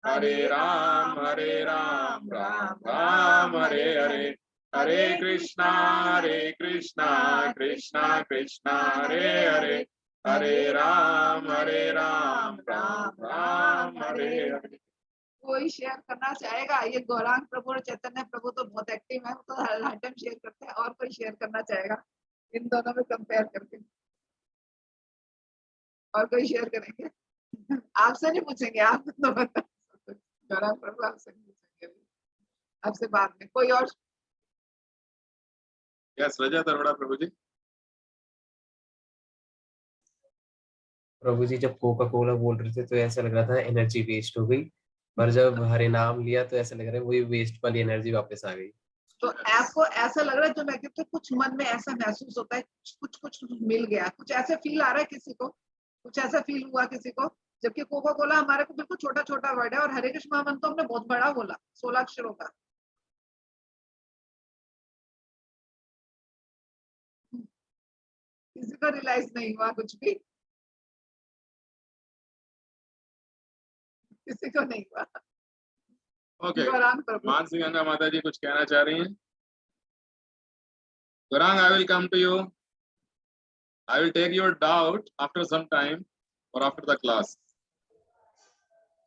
[SPEAKER 1] हरे राम राम राम हरे हरे, हरे कृष्णा कृष्णा कृष्णा हरे हरे, हरे राम राम राम हरे हरे।
[SPEAKER 4] कोई शेयर करना चाहेगा? ये गौरांग प्रभु और चैतन्य प्रभु तो बहुत एक्टिव है, वो तो हर टाइम शेयर करते हैं। और कोई शेयर करना चाहेगा इन दोनों में कंपेयर करके? और कोई शेयर करेंगे? आपसे नहीं पूछेंगे, आप तो बता सकते। गौरांग प्रभु आपसे नहीं पूछेंगे, आपसे बाद में। कोई और?
[SPEAKER 1] यस, रजत अरोड़ा प्रभु जी।
[SPEAKER 8] प्रभु जी जब कोका कोला बोल रहे थे तो ऐसा लग रहा था एनर्जी वेस्ट हो गई, पर जब हरे नाम लिया तो ऐसा लग रहा है वही वेस्ट वाली एनर्जी वापस आ गई।
[SPEAKER 4] तो आपको ऐसा लग रहा है, जो मैं कहती हूँ, कुछ मन में ऐसा महसूस होता है, कुछ मिल गया, कुछ ऐसे फील आ रहा है किसी को, कुछ ऐसा फील हुआ किसी को? जबकि कोका कोला हमारे को बिल्कुल छोटा छोटा वर्ड है, और हरे कृष्ण महामंत्र तो हमने बहुत बड़ा बोला, 16 अक्षरों का। किसी को रियलाइज नहीं हुआ कुछ भी? किसी को नहीं हुआ?
[SPEAKER 1] ओके,
[SPEAKER 4] गौरांग प्रभु।
[SPEAKER 1] मानसी गंगा माता जी कुछ कहना चाह रही हैं? Gaurang, I will come to you. I will take your doubt after some time or after the class.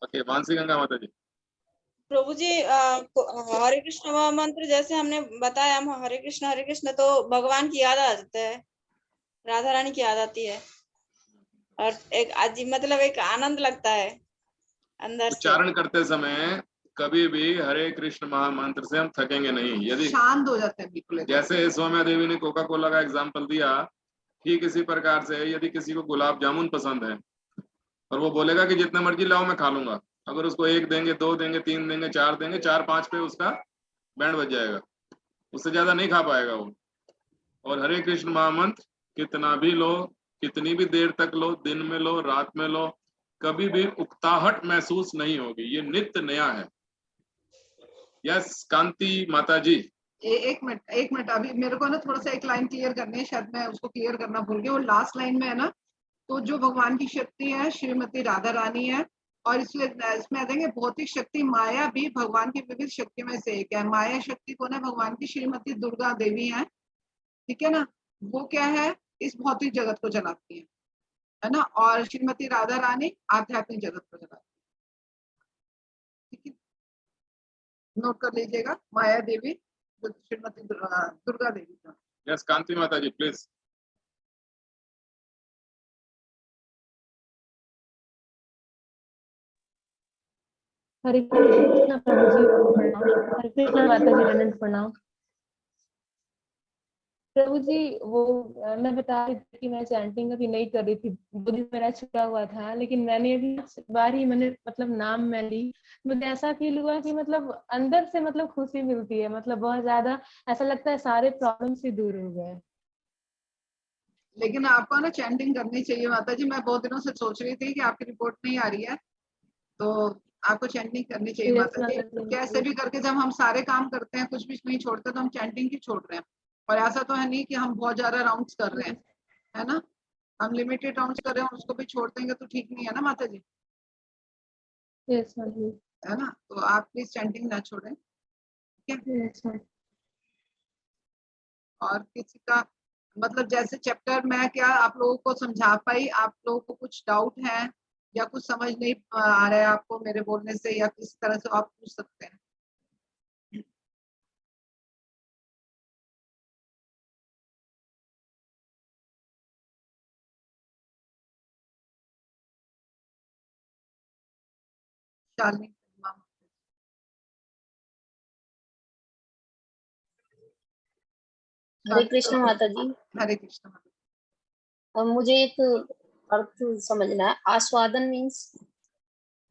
[SPEAKER 1] Okay, Mansi Ganga माता जी।
[SPEAKER 3] प्रभु जी हरे कृष्ण महामंत्र जैसे हमने बताया, हम हरे कृष्ण तो भगवान की याद आ जाता है, राधा रानी की याद आती है, और एक अजीब मतलब एक आनंद लगता है अंदर से।
[SPEAKER 1] उच्चारण करते समय कभी भी हरे कृष्ण महामंत्र से हम थकेंगे नहीं। यदि
[SPEAKER 4] शांत हो जाते हैं बिल्कुल।
[SPEAKER 1] जैसे सौम्या देवी ने कोका कोला का एग्जाम्पल दिया, ठीक इसी प्रकार से यदि किसी को गुलाब जामुन पसंद है और वो बोलेगा कि जितने मर्जी लाओ मैं खा लूंगा, अगर उसको 1 देंगे, 2 देंगे, 3 देंगे, 4 देंगे, 4-5 पे उसका बैंड बज जाएगा, उससे ज्यादा नहीं खा पाएगा वो। और हरे कृष्ण महामंत्र कितना भी लो, कितनी भी देर तक लो, दिन में लो, रात में लो, कभी भी उकताहट महसूस नहीं होगी, ये नित्य नया है। यस, कांति माता जी।
[SPEAKER 4] एक मिनट अभी मेरे को ना थोड़ा सा एक लाइन क्लियर करनी है, शायद मैं उसको क्लियर करना भूल गई। वो लास्ट लाइन में है ना, तो जो भगवान की शक्ति है श्रीमती राधा रानी है, और इसलिए इसमें आ जाएंगे भौतिक शक्ति माया भी भगवान की विविध शक्ति में से एक है। माया शक्ति कौन है? भगवान की श्रीमती दुर्गा देवी है, ठीक है ना। वो क्या है? इस भौतिक जगत को चलाती है ना, और श्रीमती राधा रानी आध्यात्मिक जगत को चलाती है, ठीक है, नोट कर लीजिएगा। माया देवी श्रीमती दुर्गा देवी का।
[SPEAKER 1] यस, कांति माता जी प्लीज।
[SPEAKER 13] हरे कृष्णा प्रभु जी प्रणाम। हरे कृष्णा माता जी दंड प्रणाम। प्रभु जी वो मैं बता रही थी कि मैं चैंटिंग अभी नहीं कर रही थी, 2 दिन मेरा छुटा हुआ था, लेकिन मैंने अभी बार ही मैंने मतलब नाम में ली, मुझे ऐसा फील हुआ कि मतलब अंदर से मतलब खुशी मिलती है, मतलब बहुत ज्यादा ऐसा लगता है सारे प्रॉब्लम से दूर हो गए।
[SPEAKER 4] लेकिन आपको ना चैंटिंग करनी चाहिए माता जी। मैं बहुत दिनों से सोच रही थी कि आपकी रिपोर्ट नहीं आ रही है, तो आपको चैंटिंग करनी चाहिए माता जी। कैसे भी करके जब हम सारे काम करते हैं, कुछ भी नहीं छोड़ते, तो हम चैंटिंग ही छोड़ रहे हैं। और ऐसा तो है नहीं कि हम बहुत ज्यादा राउंड्स कर रहे हैं, है ना। हम लिमिटेड राउंड्स कर रहे हैं, उसको भी छोड़ देंगे तो ठीक नहीं है ना माता जी, है ना। तो आप प्लीज चैंटिंग ना छोड़ें, ठीक है। और किसी का मतलब जैसे चैप्टर मैं क्या आप लोगों को समझा पाई, आप लोगों को कुछ डाउट है या कुछ समझ नहीं आ रहा है आपको मेरे बोलने से, या किसी तरह से आप पूछ सकते हैं। शालिनी,
[SPEAKER 2] हरे कृष्ण माता जी।
[SPEAKER 4] हरे कृष्ण।
[SPEAKER 2] और मुझे एक अर्थ समझना है, आस्वादन मीन्स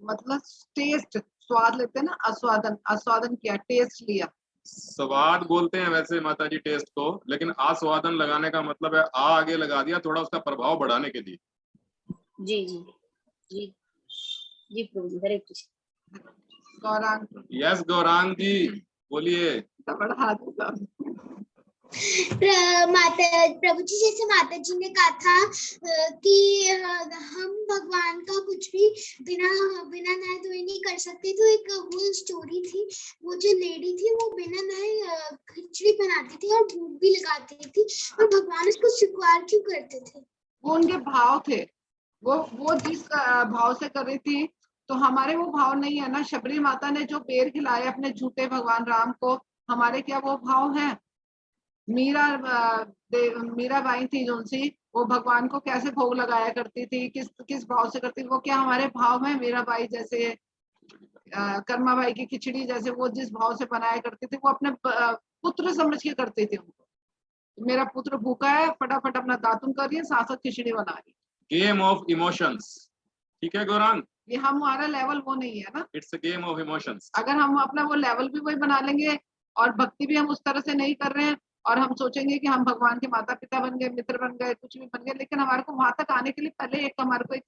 [SPEAKER 4] मतलब टेस्ट, स्वाद लेते हैं ना, आस्वादन, आस्वादन किया, टेस्ट लिया।
[SPEAKER 1] स्वाद बोलते हैं वैसे माता जी टेस्ट को, लेकिन आस्वादन लगाने का मतलब है आ आगे लगा दिया थोड़ा उसका प्रभाव बढ़ाने के लिए।
[SPEAKER 2] जी जी जी जी प्रभु जी, हरे कृष्ण।
[SPEAKER 4] गौरांग
[SPEAKER 1] यस गौरांग जी बोलिए।
[SPEAKER 4] बड़ा हाथ उठा।
[SPEAKER 14] माता प्रभु जी, जैसे माता जी ने कहा था कि हम भगवान का कुछ भी बिना बिना नहाए धोए नहीं कर सकते, तो एक वो स्टोरी थी, वो जो लेडी थी वो बिना नहाए खिचड़ी बनाती थी और भूख भी लगाती थी, और भगवान उसको स्वीकार क्यों करते थे?
[SPEAKER 4] वो उनके भाव थे, वो जिस भाव से कर रही थी, तो हमारे वो भाव नहीं है ना। शबरी माता ने जो पेड़ खिलाए अपने झूठे भगवान राम को, हमारे क्या वो भाव है? मीराबाई थी जो सी, वो भगवान को कैसे भोग लगाया करती थी, किस भाव से करती थी, वो क्या हमारे भाव में? मीराबाई जैसे, कर्माबाई की खिचड़ी जैसे, वो जिस भाव से बनाया करती थी, वो अपने पुत्र समझ के करती थी उनको। मेरा पुत्र भूखा है, फटाफट अपना दातुन कर रही है, साथ साथ खिचड़ी बना रही है।
[SPEAKER 1] गेम ऑफ इमोशंस, ठीक है गौरांग?
[SPEAKER 4] ये हमारा लेवल वो नहीं है ना।
[SPEAKER 1] It's a game of emotions.
[SPEAKER 4] अगर हम अपना वो लेवल भी वही बना लेंगे और भक्ति भी हम उस तरह से नहीं कर रहे हैं, और हम सोचेंगे कि हम भगवान के माता पिता बन गए, मित्र बन गए, कुछ भी बन गए, लेकिन हमारे को वहां तक आने के लिए पहले एक हमारे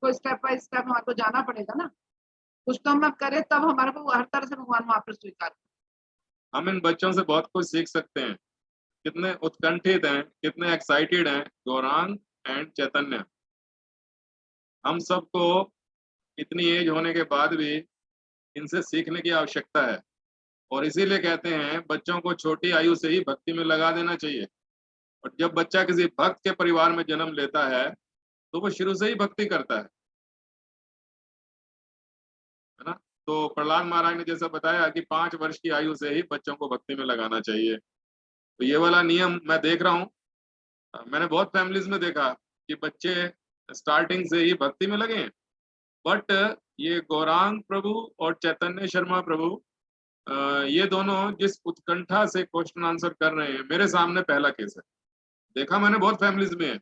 [SPEAKER 4] को स्टेप बाय स्टेप हमारे को जाना पड़ेगा ना। कुछ तो हम अब करें, तब हमारे को हर तरह से भगवान वहां पर स्वीकार।
[SPEAKER 1] हम इन बच्चों से बहुत कुछ सीख सकते हैं, कितने उत्कंठित हैं, कितने एक्साइटेड हैं गौरांग एंड चैतन्य। हम सबको इतनी एज होने के बाद भी इनसे सीखने की आवश्यकता है, और इसीलिए कहते हैं बच्चों को छोटी आयु से ही भक्ति में लगा देना चाहिए। और जब बच्चा किसी भक्त के परिवार में जन्म लेता है तो वो शुरू से ही भक्ति करता है ना। तो प्रहलाद महाराज ने जैसा बताया कि 5 वर्ष की आयु से ही बच्चों को भक्ति में लगाना चाहिए। तो ये वाला नियम मैं देख रहा हूँ, मैंने बहुत फैमिलीज में देखा कि बच्चे स्टार्टिंग से ही भक्ति में लगे हैं। बट ये गौरांग प्रभु और चैतन्य शर्मा प्रभु, ये दोनों जिस उत्कंठा से क्वेश्चन आंसर कर रहे हैं, मेरे सामने पहला केस है। देखा मैंने बहुत फैमिलीज में है,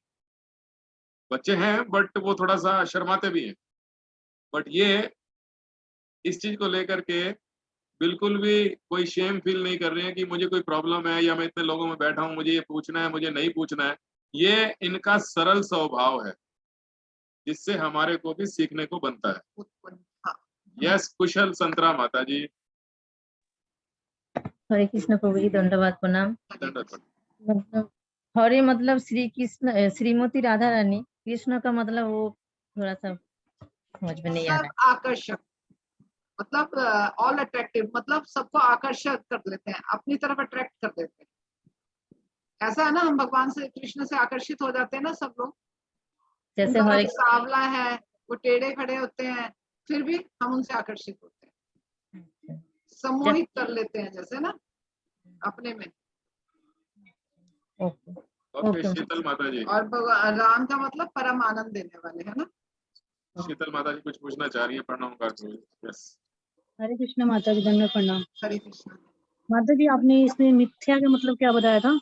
[SPEAKER 1] बच्चे हैं बट वो थोड़ा सा शर्माते भी हैं, बट ये इस चीज को लेकर के बिल्कुल भी कोई शेम फील नहीं कर रहे हैं कि मुझे कोई प्रॉब्लम है या मैं इतने लोगों में बैठा हूं, मुझे ये पूछना है, मुझे नहीं पूछना है। ये इनका सरल स्वभाव है जिससे हमारे को भी सीखने को बनता है। यस कुशल संतरा माता जी।
[SPEAKER 16] हरे कृष्ण प्रभु जी, दंडवाद प्रणाम। मतलब हरे मतलब श्री कृष्ण, श्रीमती राधा रानी, कृष्ण का मतलब वो थोड़ा सा समझ में नहीं आ रहा है।
[SPEAKER 4] आकर्षक मतलब ऑल अट्रैक्टिव, मतलब सबको आकर्षक कर लेते हैं, अपनी तरफ अट्रैक्ट कर देते हैं। ऐसा है ना, हम भगवान से, कृष्ण से आकर्षित हो जाते हैं ना सब लोग।
[SPEAKER 16] जैसे
[SPEAKER 4] उनका
[SPEAKER 16] हरे
[SPEAKER 4] रंग सांवला है, वो टेढ़े खड़े होते हैं, फिर भी हम उनसे आकर्षित होते हैं, सम्मोहित कर लेते हैं जैसे ना अपने में।
[SPEAKER 1] ओके शीतल माता जी।
[SPEAKER 4] और भगवान राम का मतलब परम आनंद देने वाले, है ना।
[SPEAKER 1] शीतल माता जी कुछ पूछना चाह रही है, प्रणाम कर। यस
[SPEAKER 5] हरे कृष्ण माता जी, दंड प्रणाम।
[SPEAKER 4] हरे कृष्ण
[SPEAKER 5] माता जी, आपने इसमें मिथ्या का मतलब क्या बताया था?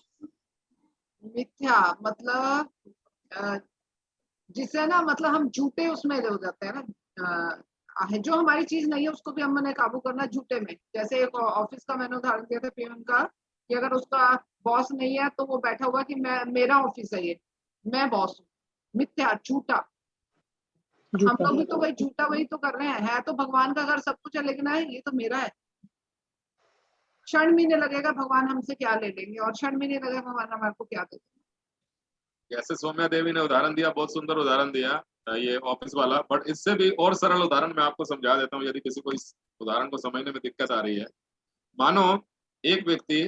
[SPEAKER 4] मिथ्या मतलब जिसे ना, मतलब हम झूठे उसमें हो जाते हैं ना, जो हमारी चीज नहीं है उसको भी हमने काबू करना झूठे में। जैसे एक ऑफिस का मैंने उदाहरण दिया था पीएम का, कि अगर उसका बॉस नहीं है तो वो बैठा हुआ कि मेरा ऑफिस है, ये मैं बॉस हूँ। मिथ्या, झूठा। हम लोग भी तो वही झूठा वही तो कर रहे हैं। है तो भगवान का घर सब कुछ है, लेकिन है ये तो मेरा है। क्षण महीने लगेगा भगवान हमसे क्या ले लेंगे, और क्षण महीने लगेगा भगवान हमारे को क्या देंगे।
[SPEAKER 1] जैसे सौम्या देवी ने उदाहरण दिया, बहुत सुंदर उदाहरण दिया ये ऑफिस वाला, बट इससे भी और सरल उदाहरण मैं आपको समझा देता हूँ यदि किसी को इस उदाहरण को समझने में दिक्कत आ रही है। मानो एक व्यक्ति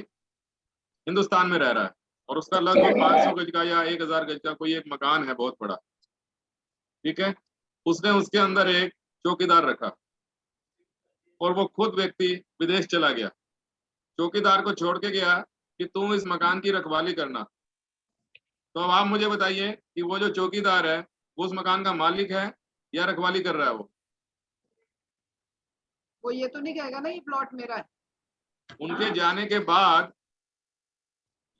[SPEAKER 1] हिंदुस्तान में रह रहा है और उसका लगभग 500 गज का या 1000 गज का कोई एक मकान है बहुत बड़ा, ठीक है। उसने उसके अंदर एक चौकीदार रखा और वो खुद व्यक्ति विदेश चला गया। चौकीदार को छोड़ के गया कि तुम इस मकान की रखवाली करना। तो अब आप मुझे बताइए कि वो जो चौकीदार है वो उस मकान का मालिक है या रखवाली कर रहा है?
[SPEAKER 4] वो ये तो नहीं कहेगा ना ये प्लॉट मेरा है।
[SPEAKER 1] उनके जाने के बाद,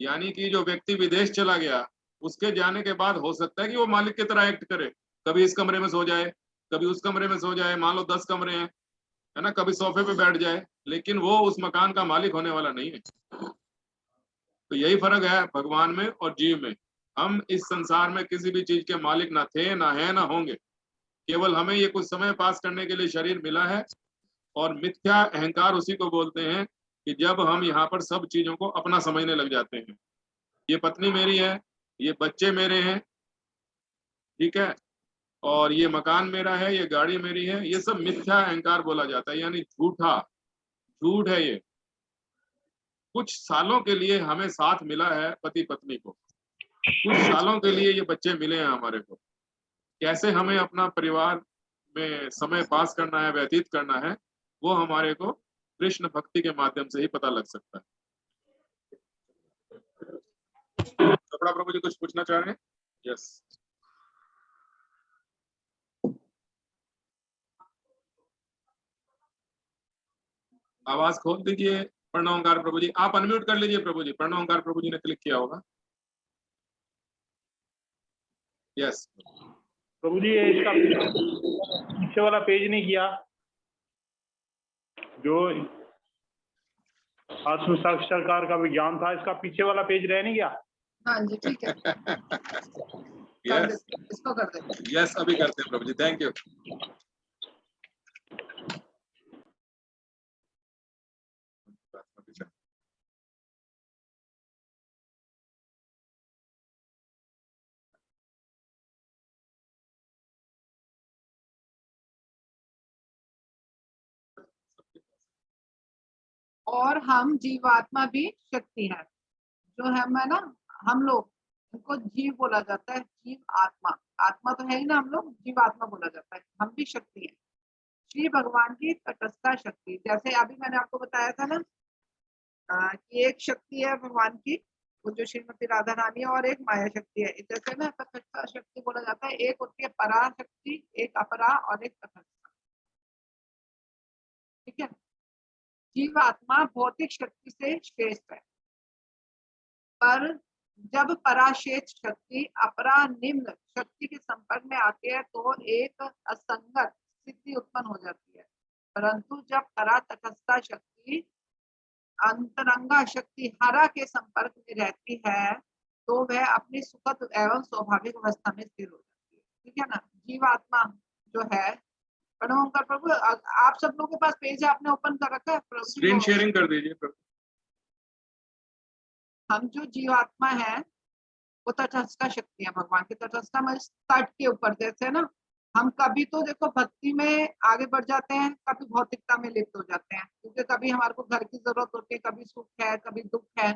[SPEAKER 1] यानी कि जो व्यक्ति विदेश चला गया उसके जाने के बाद हो सकता है कि वो मालिक की तरह एक्ट करे, कभी इस कमरे में सो जाए, कभी उस कमरे में सो जाए, मान लो 10 कमरे हैं, है ना, कभी सोफे पे बैठ जाए, लेकिन वो उस मकान का मालिक होने वाला नहीं है। तो यही फर्क है भगवान में और जीव में। हम इस संसार में किसी भी चीज के मालिक ना थे, ना है, ना होंगे। केवल हमें ये कुछ समय पास करने के लिए शरीर मिला है। और मिथ्या अहंकार उसी को बोलते हैं कि जब हम यहाँ पर सब चीजों को अपना समझने लग जाते हैं। ये पत्नी मेरी है, ये बच्चे मेरे हैं, ठीक है, और ये मकान मेरा है, ये गाड़ी मेरी है, ये सब मिथ्या अहंकार बोला जाता है, यानी झूठ है ये। कुछ सालों के लिए हमें साथ मिला है पति पत्नी को, कुछ सालों के लिए ये बच्चे मिले हैं हमारे को। कैसे हमें अपना परिवार में समय पास करना है, व्यतीत करना है, वो हमारे को कृष्ण भक्ति के माध्यम से ही पता लग सकता है। चोपड़ा प्रभु जी कुछ पूछना चाह रहे हैं? यस। आवाज खोल दीजिए प्रणवकार प्रभु जी। आप अनम्यूट कर लीजिए प्रभु जी। प्रणवकार प्रभु जी ने क्लिक किया होगा। यस
[SPEAKER 12] प्रभु जी, ये इसका पीछे वाला पेज नहीं किया, जो आत्म साक्षात्कार का विज्ञान था, इसका पीछे वाला पेज रह नहीं गया?
[SPEAKER 4] हाँ जी, ठीक है।
[SPEAKER 1] यस,
[SPEAKER 4] इसको कर देते।
[SPEAKER 1] यस, अभी करते हैं प्रभु जी। Thank you.
[SPEAKER 4] और हम जीवात्मा भी शक्ति है, जो है ना, हम लोग इनको जीव बोला जाता है, जीव आत्मा। आत्मा तो है ही ना, हम लोग जीव आत्मा बोला जाता है। हम भी शक्ति है, श्री भगवान की तटस्था शक्ति। जैसे अभी मैंने आपको बताया था ना कि एक शक्ति है भगवान की, वो जो श्रीमती राधा रानी है, और एक माया शक्ति है। जैसे ना तटस्था शक्ति बोला जाता है, एक होती है परा शक्ति, एक अपरा और एक तटस्था, ठीक है। जीव आत्मा भौतिक शक्ति से श्रेष्ठ है, पर जब पराश्रेष्ठ शक्ति अपरा निम्न शक्ति के संपर्क में आती है तो एक असंगत स्थिति उत्पन्न हो जाती है। परंतु जब परा तटस्था शक्ति अंतरंगा शक्ति हरा के संपर्क में रहती है तो वह अपनी सुखद एवं स्वाभाविक अवस्था में स्थिर हो जाती है, ठीक है ना। जीवात्मा जो है, प्रणवंकर प्रभु, आप सब लोगों के पास पेज आपने ओपन कर रखा है?
[SPEAKER 1] स्क्रीन शेयरिंग कर दीजिए प्रभु।
[SPEAKER 4] हम जो जीवात्मा है वो तटस्था शक्ति है भगवान की। तटस्था में तट के ऊपर, जैसे ना हम कभी तो देखो भक्ति में आगे बढ़ जाते हैं, कभी भौतिकता में लिप्त हो जाते हैं, क्योंकि कभी हमारे को घर की जरूरत होती है, कभी सुख है, कभी दुख है,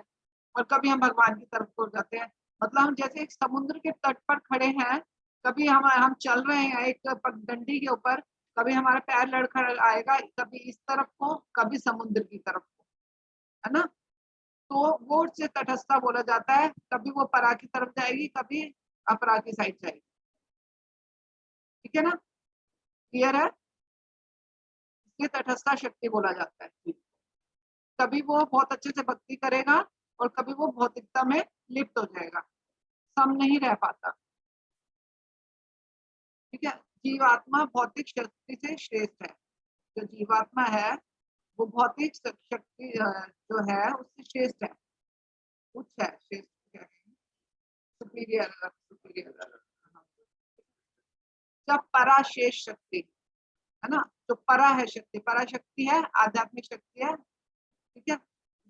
[SPEAKER 4] और कभी हम भगवान की तरफ हो जाते हैं। मतलब हम जैसे एक समुद्र के तट पर खड़े हैं, कभी हम चल रहे हैं एक पगडंडी के ऊपर, कभी हमारा पैर लड़खड़ आएगा, कभी इस तरफ को, कभी समुद्र की तरफ को, है ना। तो वो से तटस्था बोला जाता है। कभी वो परा की तरफ जाएगी, कभी अपरा की साइड जाएगी, ठीक है ना। क्लियर है? इसलिए तटस्था शक्ति बोला जाता है। कभी वो बहुत अच्छे से भक्ति करेगा और कभी वो भौतिकता में लिप्त हो जाएगा, सम नहीं रह पाता, ठीक है। जीवात्मा भौतिक शक्ति से श्रेष्ठ है। जो जीवात्मा है वो भौतिक शक्ति जो है उससे श्रेष्ठ है, उच्च है, श्रेष्ठ है, सुपीरियर। जब पराशेष शक्ति है ना, जो परा है शक्ति, परा शक्ति है, आध्यात्मिक शक्ति है, ठीक है,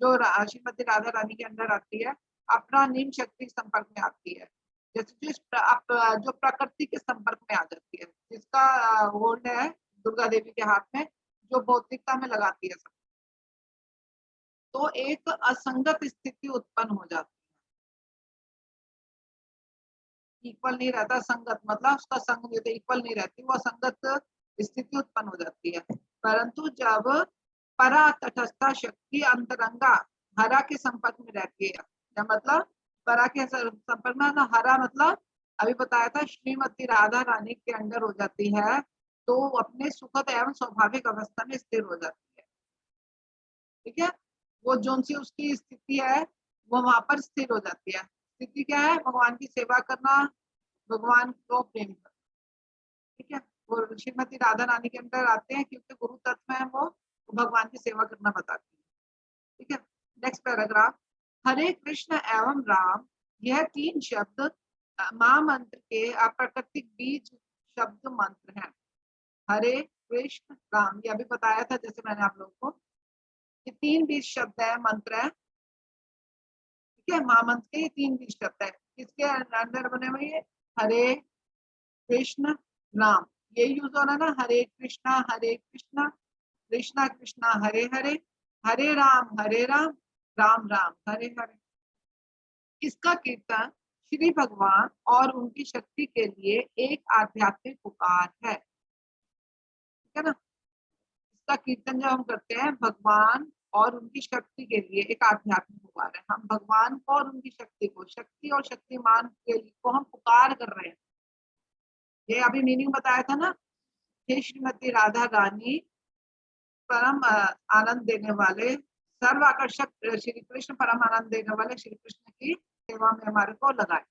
[SPEAKER 4] जो श्रीमती राधा रानी के अंदर आती है, अपना निम्न शक्ति संपर्क में आती है। जैसे जो प्रकृति के संपर्क में आ जाती है, जिसका होल्ड है दुर्गा देवी के हाथ में, जो भौतिकता में लगाती है सब, तो एक असंगत स्थिति उत्पन्न हो जाती है। इक्वल नहीं रहता, संगत मतलब उसका संग नहीं, इक्वल नहीं रहती, वो असंगत स्थिति उत्पन्न हो जाती है। परंतु जब परा तटस्था शक्ति अंतरंगा हरा के संपर्क में रहती है, या मतलब परा के संपर्क में ना, हरा मतलब अभी बताया था श्रीमती राधा रानी के अंदर हो जाती है, तो अपने सुखद एवं स्वाभाविक अवस्था में स्थिर हो जाती है, ठीक है। वो जोन सी उसकी स्थिति है वो वहां पर स्थिर हो जाती है। स्थिति क्या है? भगवान की सेवा करना, भगवान को प्रेम करना, ठीक है। वो श्रीमती राधा रानी के अंदर आते हैं क्योंकि गुरु तत्व है, वो भगवान की सेवा करना बताती है, ठीक है। नेक्स्ट पैराग्राफ, हरे कृष्ण एवं राम, यह तीन शब्द महामंत्र के अप्राकृतिक बीज शब्द मंत्र हैं। हरे कृष्ण राम, ये अभी बताया था जैसे मैंने आप लोगों को। ये 3 बीज शब्द है, मंत्र है, ठीक है, महामंत्र के ये 3 बीज शब्द है। किसके अंदर बने हुए ये? हरे कृष्ण राम, ये यूज हो रहा है ना, हरे कृष्णा कृष्णा कृष्णा हरे हरे, हरे राम राम राम हरे हरे। इसका कीर्तन श्री भगवान और उनकी शक्ति के लिए एक आध्यात्मिक पुकार है, ठीक है ना। इसका कीर्तन जब हम करते हैं भगवान और उनकी शक्ति के लिए एक आध्यात्मिक पुकार है। हम भगवान को और उनकी शक्ति को, शक्ति और शक्तिमान के लिए को हम पुकार कर रहे हैं। ये अभी मीनिंग बताया था ना, हे श्रीमती राधा रानी परम आनंद देने वाले, सर्व आकर्षक श्री कृष्ण परम आनंद देने वाले श्री कृष्ण की सेवा में हमारे को लगाए।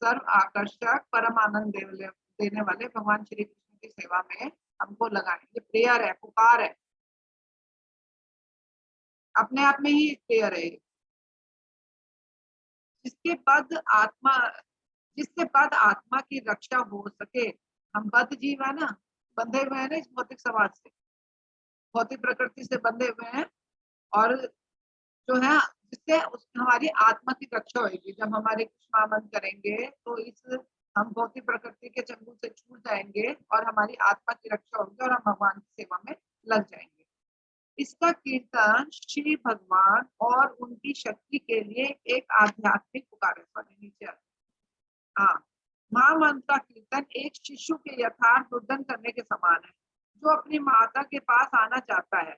[SPEAKER 4] सर्व आकर्षक परम आनंद देने वाले भगवान श्री कृष्ण की सेवा में हमको लगाए। ये प्रेयर है, पुकार है, अपने आप में ही प्रेयर है। जिससे बद्ध आत्मा की रक्षा हो सके। हम बद्ध जीव है ना, बंधे हुए हैं ना इस भौतिक समाज से, भौतिक प्रकृति से बंधे हुए हैं, और जो है जिससे हमारी आत्मा की रक्षा होगी। जब हमारे कृष्णामन करेंगे तो इस हम भौतिक प्रकृति के चंगुल से छूट जाएंगे और हमारी आत्मा की रक्षा होगी और हम भगवान की सेवा में लग जाएंगे। इसका कीर्तन श्री भगवान और उनकी शक्ति के लिए एक आध्यात्मिक पुकार है। नीचे हाँ, महामंत्र का कीर्तन एक शिशु के यथार्थ रुदन करने के समान है, जो अपनी माता के पास आना चाहता है।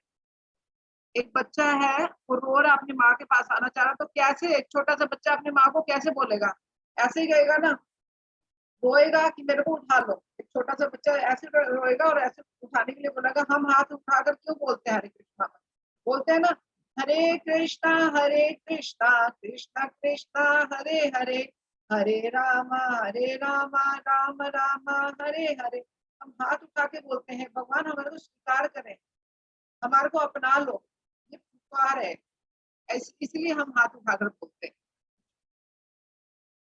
[SPEAKER 4] एक बच्चा है, वो रो रहा अपनी माँ के पास आना चाह रहा, तो कैसे एक छोटा सा बच्चा अपनी माँ को कैसे बोलेगा? ऐसे ही कहेगा ना, रोएगा कि मेरे को उठा लो। एक छोटा सा बच्चा ऐसे रोएगा और ऐसे उठाने के लिए बोलेगा। हम हाथ उठाकर क्यों बोलते हैं हरे कृष्णा? बोलते हैं ना, हरे कृष्णा कृष्णा कृष्णा हरे हरे, हरे राम राम राम हरे हरे। हम हाथ उठा के बोलते हैं, भगवान हमारे को स्वीकार करें, हमारे को अपना लो, ये पुकार है। इसलिए हम हाथ उठाकर बोलते हैं,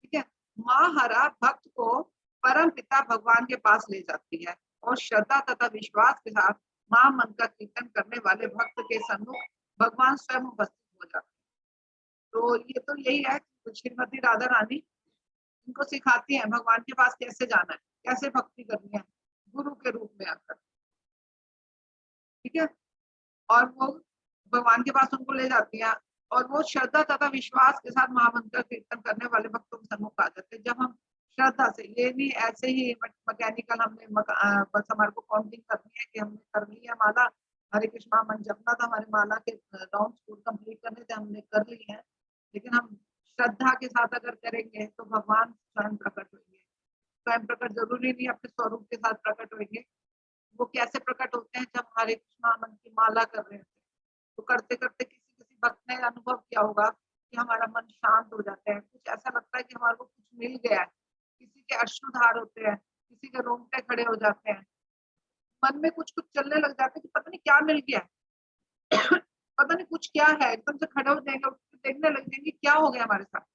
[SPEAKER 4] ठीक है। माँ हरा भक्त को परम पिता भगवान के पास ले जाती है और श्रद्धा तथा विश्वास के साथ माँ मंत्र का कीर्तन करने वाले भक्त के सम्मुख भगवान स्वयं उपस्थित हो जाते हैं। तो ये तो यही है, श्रीमती राधा रानी इनको सिखाती है भगवान के पास कैसे जाना है, कैसे भक्ति करनी है, गुरु के रूप में आकर, ठीक है। और वो भगवान के पास उनको ले जाती है और वो श्रद्धा तथा विश्वास के साथ महामंत्र का कीर्तन करने वाले भक्तों के सम्मुख आ जाते हैं। जब हम श्रद्धा से, ये नहीं ऐसे ही मैकेनिकल हमने बस हमारे को काउंटिंग करनी है कि हमने कर ली है माला, हरे कृष्ण महामंत्र जपना था, हमारे माला के राउंड कंप्लीट करने थे, हमने कर ली है। लेकिन हम श्रद्धा के साथ अगर करेंगे तो भगवान स्वयं प्रकट होंगे। स्वयं प्रकट जरूरी नहीं अपने स्वरूप के साथ प्रकट होंगे। वो कैसे प्रकट होते हैं? जब हरे कृष्ण महामंत्र की माला कर रहे होते हैं, तो करते करते किसी भक्त ने अनुभव किया होगा कि हमारा मन शांत हो जाता है, कुछ ऐसा लगता है कि हमारे को कुछ मिल गया है। किसी के अश्रुधार होते हैं, किसी के रोंगटे खड़े हो जाते हैं, मन में कुछ चलने लग जाते हैं कि पता नहीं क्या मिल गया पता नहीं कुछ क्या है, एकदम से खड़े हो जाएंगे, देखने लग जाएंगे क्या हो गया हमारे साथ।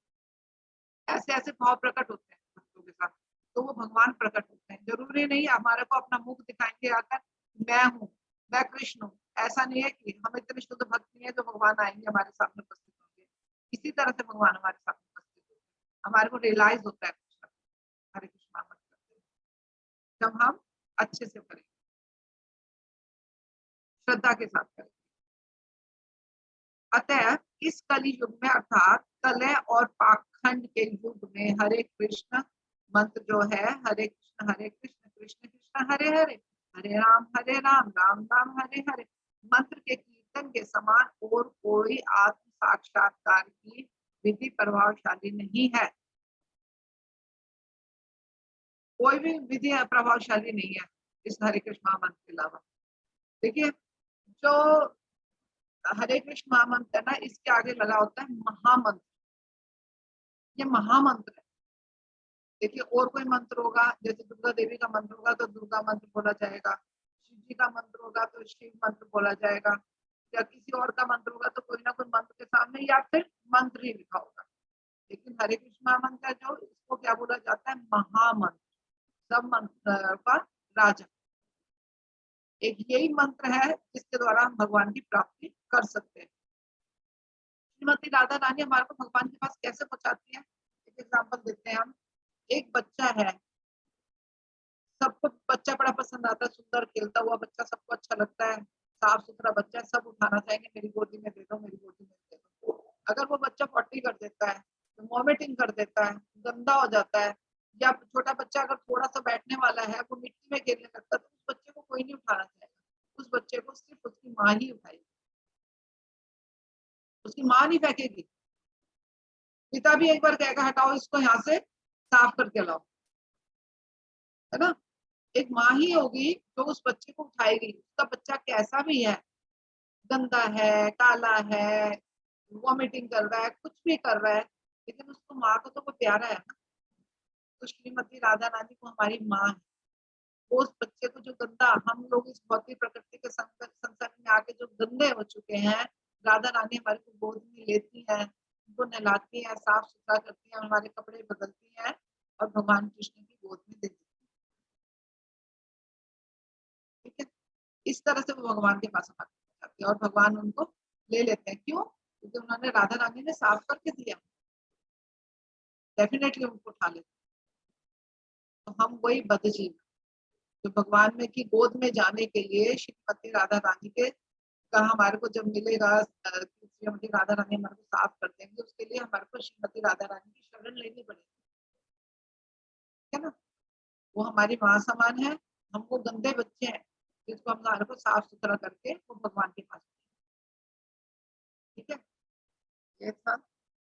[SPEAKER 4] ऐसे ऐसे भाव प्रकट होते हैं भक्तों के साथ, तो वो भगवान प्रकट होते हैं। जरूरी नहीं हमारे को अपना मुख दिखाएंगे आकर मैं हूँ, मैं कृष्ण हूँ, ऐसा नहीं है कि हम इतने शुद्ध भक्त नहीं है जो भगवान आएंगे हमारे सामने उपस्थित होंगे। इसी तरह से भगवान हमारे सामने उपस्थित होते हैं, हमारे को रियलाइज होता है हरे कृष्ण जब हम अच्छे से करें, श्रद्धा के साथ करें। अतः इस कलि युग में अर्थात कलह और पाखंड के युग में हरे कृष्ण मंत्र जो है, हरे कृष्ण कृष्ण कृष्ण हरे हरे, हरे राम राम राम हरे हरे मंत्र के कीर्तन के समान और कोई आत्म साक्षात्कार की विधि प्रभावशाली नहीं है। कोई भी विधि प्रभावशाली नहीं है इस हरे कृष्ण महामंत्र के अलावा। देखिए जो हरे कृष्ण महामंत्र है ना, इसके आगे लगा होता है महामंत्र। ये महामंत्र है। देखिए और कोई मंत्र होगा, जैसे दुर्गा देवी का मंत्र होगा तो दुर्गा मंत्र बोला जाएगा, शिव जी का मंत्र होगा तो शिव मंत्र बोला जाएगा, या किसी और का मंत्र होगा तो कोई ना कोई मंत्र के सामने या फिर मंत्र ही लिखा होगा। लेकिन हरे कृष्ण महामंत्र जो, इसको क्या बोला जाता है? महामंत्र, सब मंत्र का राजा। एक यही मंत्र है जिसके द्वारा हम भगवान की प्राप्ति कर सकते हैं। श्रीमती राधा रानी हमारे को भगवान के पास कैसे पहुंचाती है, एक एग्जाम्पल देते हैं हम। एक बच्चा है, सबको बच्चा बड़ा पसंद आता है, सुंदर खेलता हुआ बच्चा सबको अच्छा लगता है, साफ सुथरा बच्चा है, सब उठाना चाहेंगे, मेरी गोदी में दे दो, मेरी गोदी में दे दो। अगर वो बच्चा पॉटी कर देता है, वॉमिटिंग कर देता है, गंदा हो जाता है, या छोटा बच्चा अगर थोड़ा सा बैठने वाला है वो मिट्टी में खेलने लगता है, तो उस बच्चे को कोई नहीं उठाना चाहेगा, उस बच्चे को सिर्फ उसकी माँ ही उठाएगी, उसकी माँ नहीं फेंकेगी। पिता भी एक बार कहेगा हटाओ इसको यहाँ से, साफ करके लाओ, है ना। एक माँ ही होगी जो उस बच्चे को उठाएगी, उसका बच्चा कैसा भी है, गंदा है, काला है, वॉमिटिंग कर रहा है, कुछ भी कर रहा है, लेकिन उसको माँ को तो वो प्यारा है ना। तो श्रीमती राधा रानी को हमारी माँ है, वो उस बच्चे को जो गंदा, हम लोग इस भौतिक प्रकृति के संसर्ग में आके जो गंदे हो चुके हैं, राधा रानी हमारे को गोद में लेती है, उनको नहलाती है, साफ सुथरा करती है, हमारे कपड़े बदलती है और भगवान कृष्ण की गोद में देती है। ठीक है, इस तरह से वो भगवान के पास हमारे जाती है और भगवान उनको ले लेते हैं। क्यों? क्योंकि उन्होंने, राधा रानी ने साफ करके दिया, डेफिनेटली उनको उठा लेते। तो हम वही बदजीव जो भगवान में की गोद में जाने के लिए श्रीमती राधा रानी के का हमारे को जब मिलेगा, श्रीमती राधा रानी हमारे को साफ कर देंगे, उसके लिए हमारे को श्रीमती राधा रानी की शरण लेनी पड़ेगी, है ना। वो हमारी माँ समान है, हम वो गंदे बच्चे हैं जिसको हम हमारे को साफ सुथरा करके वो भगवान के पास। ठीक है, ये था।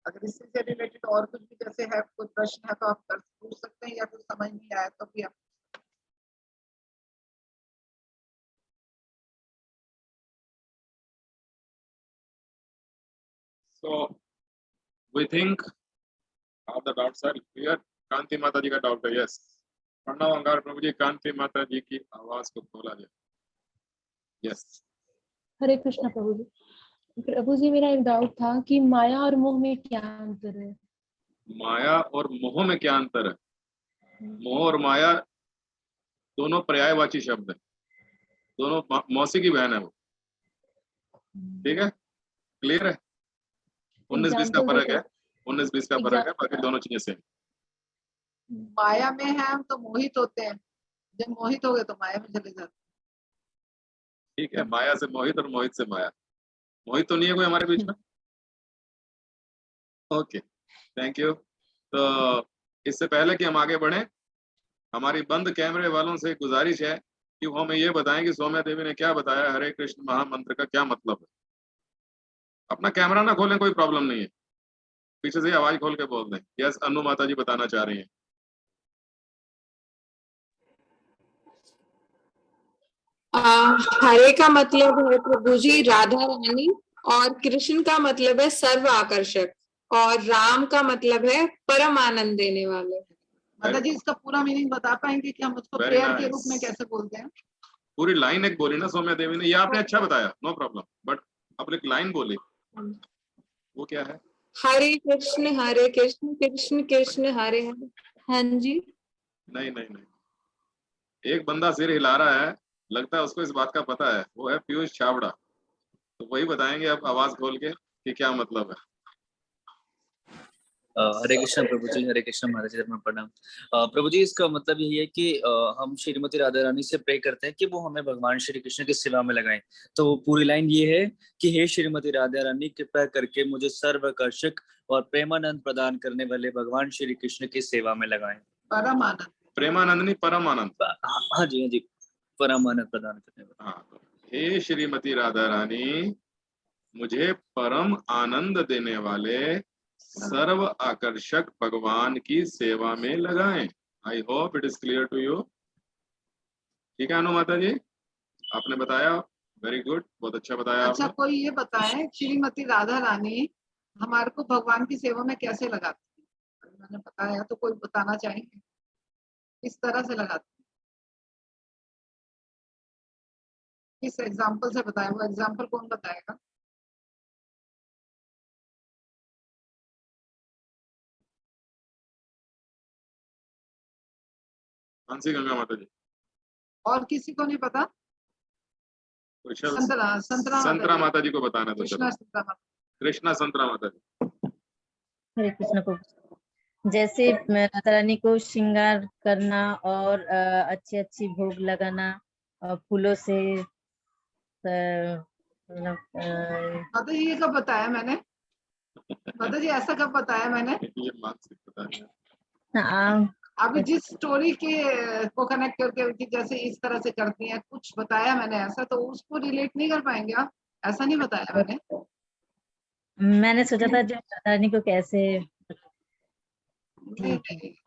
[SPEAKER 4] अगर इससे रिलेटेड और कुछ भी जैसे है, कोई प्रश्न है तो आप पूछ सकते हैं, या कुछ समझ नहीं आया तो भी आप।
[SPEAKER 1] So we think all the doubts are clear. कांति माता जी का डाउट है, यस। प्रणव अंगार प्रभु जी, कांति माता जी की आवाज को खोला जाए। यस।
[SPEAKER 13] हरे कृष्णा प्रभु जी। प्रभु जी, मेरा एक डाउट था कि माया और मोह में क्या अंतर है?
[SPEAKER 1] माया और मोह में क्या अंतर है? मोह और माया दोनों पर्यायवाची शब्द है, दोनों मौसी की बहन है वो। ठीक है, क्लियर है? 19-20 का फर्क है, 19-20 का फर्क है, बाकी दोनों चीजें सेम।
[SPEAKER 4] माया में है हम तो मोहित होते हैं, जब मोहित हो गए तो माया में चले जाते हैं।
[SPEAKER 1] ठीक है, माया से मोहित और मोहित से माया। मोहित तो नहीं है कोई हमारे बीच में। Okay, thank you. तो इससे पहले कि हम आगे बढ़े, हमारी बंद कैमरे वालों से गुजारिश है कि वो हमें ये बताएं कि सौम्या देवी ने क्या बताया, हरे कृष्ण महामंत्र का क्या मतलब है। अपना कैमरा ना खोलें, कोई प्रॉब्लम नहीं है, पीछे से आवाज खोल के बोल दें। यस, अनु माता जी बताना चाह रही हैं।
[SPEAKER 17] हरे का मतलब है प्रभु जी राधा रानी, और कृष्ण का मतलब है सर्व आकर्षक, और राम का मतलब है परम आनंद देने वाले।
[SPEAKER 4] माता जी इसका पूरा मीनिंग बता पाएंगे कि हम उसको प्रेयर के रूप में कैसे बोलते हैं?
[SPEAKER 1] पूरी लाइन एक बोली ना सौम्या देवी ने, ये आपने अच्छा बताया, नो प्रॉब्लम, बट अब एक लाइन बोली, वो क्या है?
[SPEAKER 17] हरे कृष्ण कृष्ण कृष्ण हरे हरे। हाँ जी।
[SPEAKER 1] नहीं नहीं नहीं, एक बंदा सिर हिला रहा है, लगता है उसको इस बात का पता है, वो है पीयूष छाबड़ा, तो वही बताएंगे अब आवाज खोल के कि क्या मतलब है।
[SPEAKER 18] हरे कृष्ण प्रभु जी, हरे कृष्ण महाराज जी, प्रणाम। प्रभु जी, इसका मतलब यही है कि हम श्रीमती राधा रानी से प्रे करते हैं कि वो हमें भगवान श्री कृष्ण की सेवा में लगाएं। तो पूरी लाइन ये है कि हे श्रीमती राधा रानी, कृपया करके मुझे सर्वाकर्षक और प्रेमानंद प्रदान करने वाले भगवान श्री कृष्ण की सेवा में लगाएं।
[SPEAKER 4] परमानंद,
[SPEAKER 1] प्रेमानंद नहीं, परमानंद।
[SPEAKER 18] हाँ जी, हाँ जी, परमानंद प्रदान करने वाले।
[SPEAKER 1] हाँ, हे श्रीमती राधा रानी, मुझे परम आनंद देने वाले सर्व आकर्षक भगवान की सेवा में लगाएं। I hope it is clear to you. ठीक है अनु माता जी, आपने बताया, वेरी गुड, बहुत अच्छा बताया।
[SPEAKER 4] अच्छा,
[SPEAKER 1] आपने
[SPEAKER 4] कोई ये बताएं श्रीमती राधा रानी हमारे को भगवान की सेवा में कैसे लगाती है? मैंने बताया तो कोई बताना चाहेंगे किस तरह से लगाती है, किस एग्जाम्पल से बताया? वो एग्जाम्पल कौन बताएगा?
[SPEAKER 1] मानसी गंगा माता जी।
[SPEAKER 4] और किसी को नहीं पता?
[SPEAKER 1] संतरा माता जी को बताना तो चलो। कृष्णा संतरा माता जी।
[SPEAKER 16] हरे कृष्ण को जैसे राधा रानी को श्रृंगार करना और अच्छी अच्छी भोग लगाना फूलों से मतलब
[SPEAKER 4] माता जी ये कब बताया मैंने? माता जी ऐसा कब बताया मैंने?
[SPEAKER 1] ये मानसिक बताया।
[SPEAKER 4] अभी जिस स्टोरी के को कनेक्ट करके कि जैसे इस तरह से करती हैं कुछ बताया मैंने ऐसा, तो उसको रिलेट नहीं कर पाएंगे आप? ऐसा नहीं बताया
[SPEAKER 16] मैंने सोचा था जो राधा रानी को कैसे।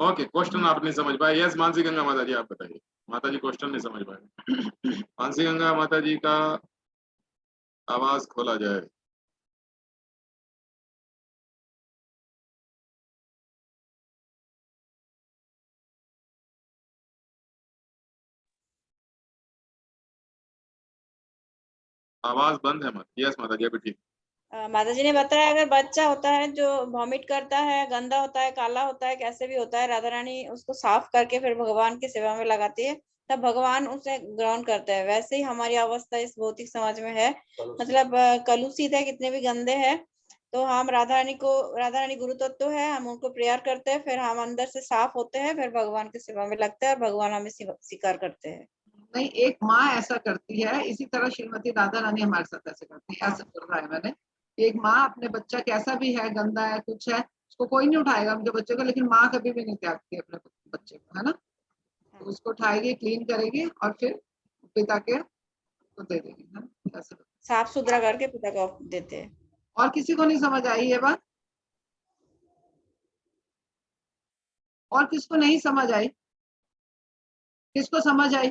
[SPEAKER 1] ओके, क्वेश्चन आप नहीं समझ पाए। यस मानसी गंगा माता जी आप बताइए। माता जी क्वेश्चन नहीं समझ पाए। मानसी गंगा माता जी का आवाज खोला जाए। आवाज बंद है माता। यस माता जी अभी ठीक।
[SPEAKER 3] माता जी ने बताया अगर बच्चा होता है जो वॉमिट करता है, गंदा होता है, काला होता है, कैसे भी होता है, राधा रानी उसको साफ करके फिर भगवान की सेवा में लगाती है, तब भगवान उसे ग्रहण करते हैं। वैसे ही हमारी अवस्था इस भौतिक समाज में है, मतलब कलुषित है, कितने भी गंदे हैं, तो हम राधा रानी गुरु तत्व है, हम उनको प्रेयर करते हैं, फिर हम अंदर से साफ होते हैं, फिर भगवान की सेवा में लगते हैं और भगवान हमें स्वीकार करते हैं।
[SPEAKER 4] नहीं, एक माँ ऐसा करती है, इसी तरह श्रीमती राधा रानी हमारे साथ ऐसे करती है। ऐसा कर रहा है मैंने, एक माँ अपने बच्चा कैसा भी है, गंदा है, कुछ है, उसको कोई नहीं उठाएगा उनके बच्चे को, लेकिन माँ कभी भी नहीं त्यागती अपने बच्चे को, है ना? तो उसको उठाएगी, क्लीन करेगी और फिर पिता के को दे देगी, है ना? ऐसा
[SPEAKER 3] साफ सुथरा करके पिता को देते हैं।
[SPEAKER 4] और किसी को नहीं समझ आई ये बात? और किसको नहीं समझ आई? किसको समझ आई?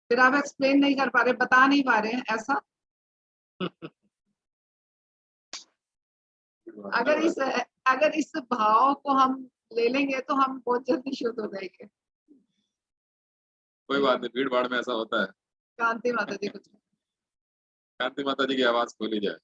[SPEAKER 4] फिर आप एक्सप्लेन नहीं कर पा रहे, बता नहीं पा रहे हैं, ऐसा? अगर इस भाव को हम ले लेंगे तो हम बहुत जल्दी शुद्ध हो जाएंगे।
[SPEAKER 1] कोई बात नहीं, भीड़ भाड़ में ऐसा होता है।
[SPEAKER 4] कांति माता जी कुछ
[SPEAKER 1] कांति माता जी की आवाज खोली जाए।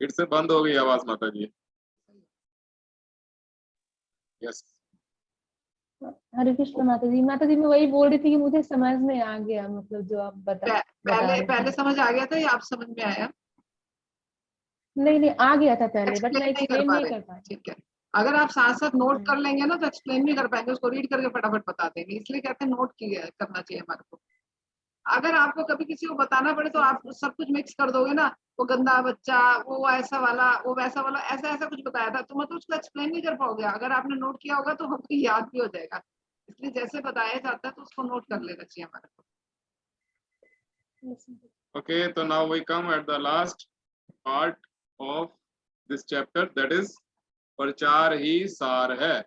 [SPEAKER 1] फिर से बंद हो गई आवाज माता जी। यस
[SPEAKER 13] हरे कृष्ण माता जी। माता जी मैं वही बोल रही थी कि मुझे समझ में आ गया, मतलब जो आप बता
[SPEAKER 4] पहले समझ आ गया था या आप समझ में आया?
[SPEAKER 13] नहीं आ गया था पहले, बट मैं
[SPEAKER 4] एक्सप्लेन
[SPEAKER 13] एक्सप्लेन नहीं कर पाई।
[SPEAKER 4] ठीक है, अगर आप साथ साथ नोट कर लेंगे ना तो एक्सप्लेन नहीं कर पाएंगे, उसको रीड करके फटाफट बता देंगे, इसलिए कहते हैं नोट करना चाहिए हमारे को। अगर आपको कभी किसी को बताना पड़े तो आप सब कुछ मिक्स कर दोगे ना, वो गंदा बच्चा, वो ऐसा वाला, वो वैसा वाला, ऐसा ऐसा कुछ बताया था, तो मतलब उसको एक्सप्लेन नहीं कर पाओगे। अगर आपने नोट किया होगा तो हमको याद भी हो जाएगा, इसलिए जैसे बताया जाता है तो उसको नोट कर लेना चाहिए हमारे को।
[SPEAKER 1] Okay, so now we come at the last part of this chapter, that is प्रचार ही सार है।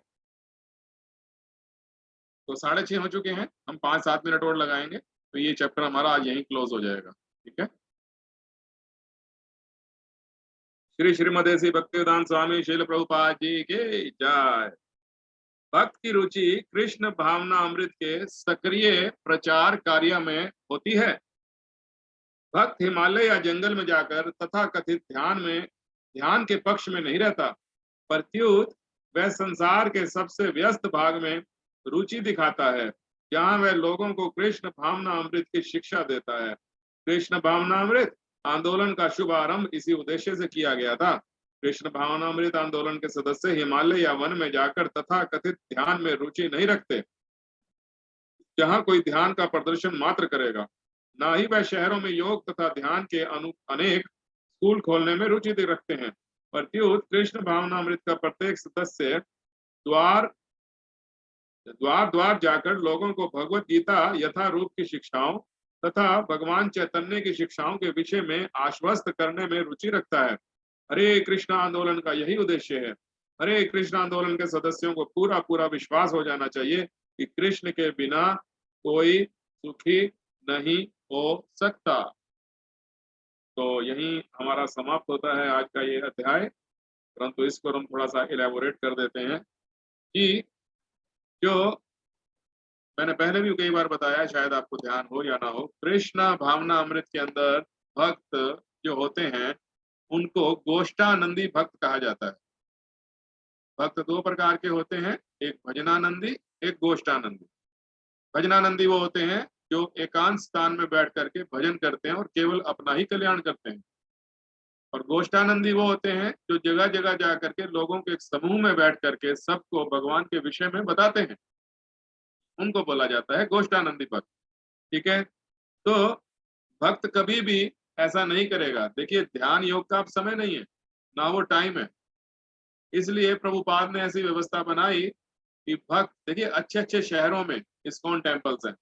[SPEAKER 1] तो 6:30 हो चुके हैं, हम 5-7 मिनट और लगाएंगे तो ये चैप्टर हमारा आज यहीं क्लोज हो जाएगा। ठीक है। श्री श्रीमती श्री भक्तिवेदांत स्वामी श्रील प्रभुपाद जी के जय। भक्त की रुचि कृष्ण भावना अमृत के सक्रिय प्रचार कार्य में होती है। भक्त हिमालय या जंगल में जाकर तथा कथित ध्यान के पक्ष में नहीं रहता, प्रत्युत वह संसार के सबसे व्यस्त भाग में रुचि दिखाता है, जहां वह लोगों को कृष्ण भावना अमृत की शिक्षा देता है। कृष्ण भावना अमृत आंदोलन का शुभारंभ इसी उद्देश्य से किया गया था। कृष्ण भावना अमृत आंदोलन के सदस्य हिमालय या वन में जाकर तथा कथित ध्यान में रुचि नहीं रखते, जहां कोई ध्यान का प्रदर्शन मात्र करेगा। ना ही वह शहरों में योग तथा ध्यान के अनेक स्कूल खोलने में रुचि रखते हैं। प्रत्युत कृष्ण भावनामृत का प्रत्येक सदस्य द्वार जाकर लोगों को भगवत गीता यथारूप की शिक्षाओं तथा भगवान चैतन्य की शिक्षाओं के विषय में आश्वस्त करने में रुचि रखता है। हरे कृष्ण आंदोलन का यही उद्देश्य है। हरे कृष्ण आंदोलन के सदस्यों को पूरा पूरा विश्वास हो जाना चाहिए कि कृष्ण के बिना कोई सुखी नहीं हो सकता। तो यही हमारा समाप्त होता है आज का ये अध्याय, परंतु इसको हम थोड़ा सा इलेबोरेट कर देते हैं कि जो मैंने पहले भी कई बार बताया, शायद आपको ध्यान हो या ना हो, कृष्ण भावना अमृत के अंदर भक्त जो होते हैं उनको गोष्ठानंदी भक्त कहा जाता है। भक्त दो प्रकार के होते हैं, एक भजनानंदी, एक गोष्ठानंदी। भजनानंदी वो होते हैं जो एकांत स्थान में बैठ करके भजन करते हैं और केवल अपना ही कल्याण करते हैं। और गोष्ठानंदी वो होते हैं जो जगह जगह जा करके लोगों के एक समूह में बैठ करके सबको भगवान के विषय में बताते हैं, उनको बोला जाता है गोष्ठानंदी भक्त। ठीक है, तो भक्त कभी भी ऐसा नहीं करेगा। देखिए, ध्यान योग का अब समय नहीं है, ना वो टाइम है, इसलिए प्रभुपाद ने ऐसी व्यवस्था बनाई कि भक्त, देखिए अच्छे अच्छे शहरों में इस्कॉन टेम्पल्स हैं,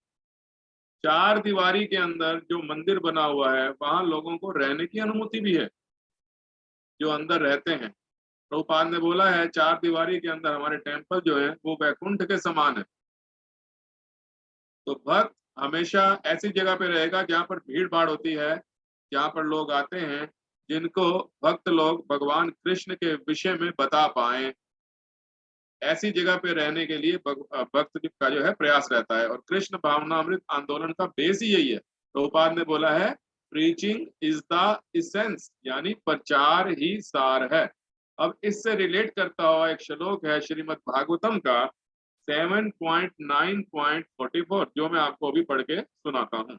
[SPEAKER 1] 4 दीवारी के अंदर जो मंदिर बना हुआ है वहां लोगों को रहने की अनुमति भी है, जो अंदर रहते हैं। प्रभुपाद ने बोला है 4 दीवारी के अंदर हमारे टेम्पल जो है वो वैकुंठ के समान है। तो भक्त हमेशा ऐसी जगह पे रहेगा जहाँ पर भीड़ भाड़ होती है, जहाँ पर लोग आते हैं जिनको भक्त लोग भगवान कृष्ण के विषय में बता पाए। ऐसी जगह पे रहने के लिए भक्त का जो है प्रयास रहता है। और कृष्ण भावनामृत आंदोलन का बेस ही यही है। प्रभुपाद ने बोला है प्रीचिंग इज द इसेंस, यानी प्रचार ही सार है। अब इससे रिलेट करता हुआ एक श्लोक है श्रीमद् भागवतम का 7.9.44 जो मैं आपको अभी पढ़ के सुनाता हूं।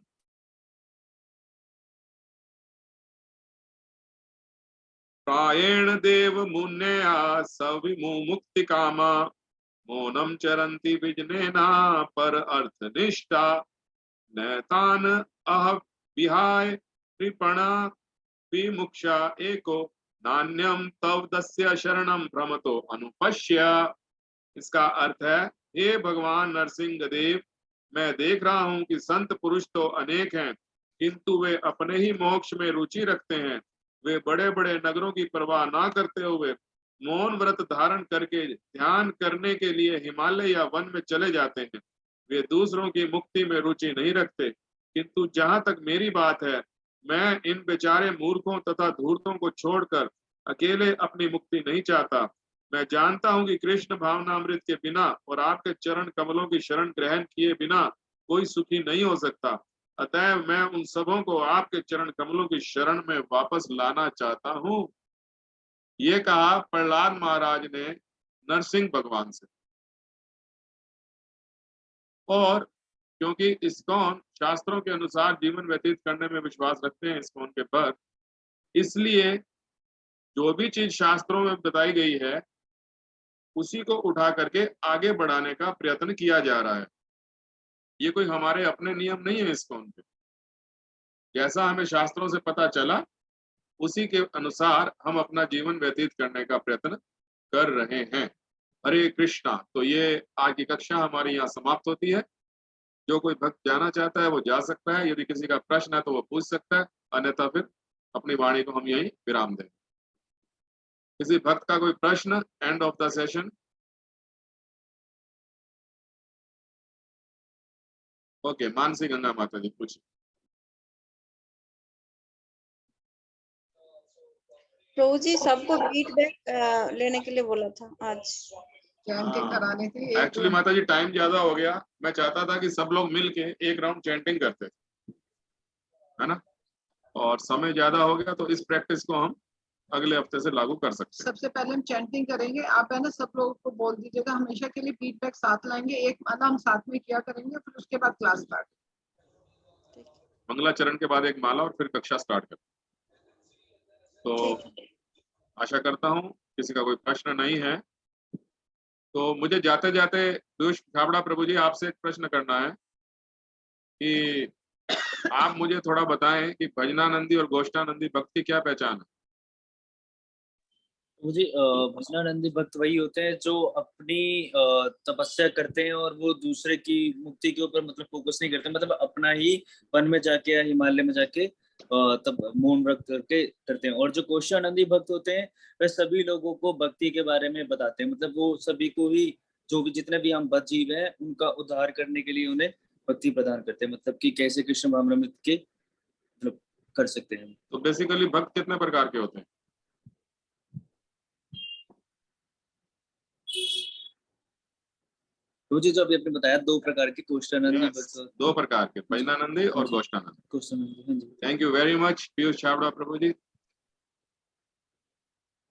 [SPEAKER 1] प्रायेण देव मुन्या सविमुक्ति कामा मौनम चरन्ति विजनेना पर अर्थनिष्ठा नैतान अह विहाय कृपणा विमुक्षा एको नान्यम तव दस्य शरणम भ्रमतो अनुपश्य। इसका अर्थ है, हे भगवान नरसिंह देव, मैं देख रहा हूं कि संत पुरुष तो अनेक हैं, किंतु वे अपने ही मोक्ष में रुचि रखते हैं। वे बड़े बड़े नगरों की परवाह ना करते हुए मौन व्रत धारण करके ध्यान करने के लिए हिमालय या वन में चले जाते हैं। वे दूसरों की मुक्ति में रुचि नहीं रखते, किंतु जहां तक मेरी बात है, मैं इन बेचारे मूर्खों तथा धूर्तों को छोड़कर अकेले अपनी मुक्ति नहीं चाहता। मैं जानता हूं कि कृष्ण भावनामृत के बिना और आपके चरण कमलों की शरण ग्रहण किए बिना कोई सुखी नहीं हो सकता। अतएव मैं उन सबों को आपके चरण कमलों की शरण में वापस लाना चाहता हूं। ये कहा प्रहलाद महाराज ने नरसिंह भगवान से। और क्योंकि इस्कॉन शास्त्रों के अनुसार जीवन व्यतीत करने में विश्वास रखते हैं इस्कॉन के भक्त, इसलिए जो भी चीज शास्त्रों में बताई गई है उसी को उठा करके आगे बढ़ाने का प्रयत्न किया जा रहा है। ये कोई हमारे अपने नियम नहीं है इस्कॉन के। जैसा हमें शास्त्रों से पता चला उसी के अनुसार हम अपना जीवन व्यतीत करने का प्रयत्न कर रहे हैं। हरे कृष्णा। तो ये आज की कक्षा हमारी यहाँ समाप्त होती है। जो कोई भक्त जाना चाहता है वो जा सकता है, यदि किसी का प्रश्न है तो वो पूछ सकता है, अन्यथा फिर अपनी वाणी को हम यही विराम दें। किसी भक्त का कोई प्रश्न end of the session? Okay, Mansi Ganga माता जी पूछिए।
[SPEAKER 3] प्रभु जी सबको फीडबैक लेने के लिए बोला था आज,
[SPEAKER 4] चैंटिंग करानी थी।
[SPEAKER 1] एक्चुअली माता जी टाइम ज्यादा हो गया, मैं चाहता था कि सब लोग मिलके एक राउंड चैंटिंग करते, है ना, और समय ज्यादा हो गया तो इस प्रैक्टिस को हम अगले हफ्ते से लागू कर सकते हैं।
[SPEAKER 4] सबसे पहले हम चैंटिंग करेंगे, आप है ना सब लोगों को बोल दीजिएगा, हमेशा के लिए फीडबैक साथ लाएंगे, एक माला हम साथ में किया करेंगे, फिर उसके बाद क्लास स्टार्ट।
[SPEAKER 1] मंगलाचरण के बाद एक माला और फिर कक्षा स्टार्ट करें। तो आशा करता हूँ किसी का कोई प्रश्न नहीं है। तो मुझे जाते जाते पीयूष छाबड़ा प्रभु जी आपसे एक प्रश्न करना है कि आप मुझे थोड़ा बताएं कि भजनानंदी और गोष्ठानंदी भक्त की क्या पहचान है?
[SPEAKER 18] मुझे भजनानंदी भक्त वही होते हैं जो अपनी तपस्या करते हैं और वो दूसरे की मुक्ति के ऊपर मतलब फोकस नहीं करते, मतलब अपना ही वन में जाके या हिमालय में जाके तब मौन व्रत करके करते हैं। और जो गोष्ठानंदी भक्त होते हैं वह सभी लोगों को भक्ति के बारे में बताते हैं, मतलब वो सभी को ही, जो भी जितने भी हम भक्त जीव हैं उनका उद्धार करने के लिए उन्हें भक्ति प्रदान करते हैं, मतलब कि कैसे कृष्ण भावनामृत के मतलब कर सकते हैं।
[SPEAKER 1] तो बेसिकली भक्त कितने प्रकार के होते हैं?
[SPEAKER 18] तो जी जो अभी आपने बताया 2 प्रकार के गोष्ठानंदी भक्त,
[SPEAKER 1] 2 प्रकार के, भजनानंदी और गोष्ठानंदी। Thank you very much Piyush Chhabra Prabhu ji.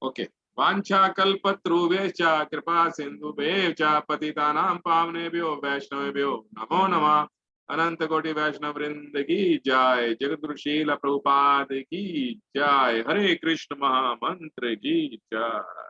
[SPEAKER 1] Okay. वाञ्छा कल्पतरुभ्यश्च कृपा सिन्धुभ्यश्च पतितानां पावनेभ्यो वैष्णवेभ्यो नमो नमः। अनंत कोटि वैष्णव वृंद की जय। जगद्गुरु श्रील प्रभुपाद की जय। हरे कृष्ण महामंत्र की जय।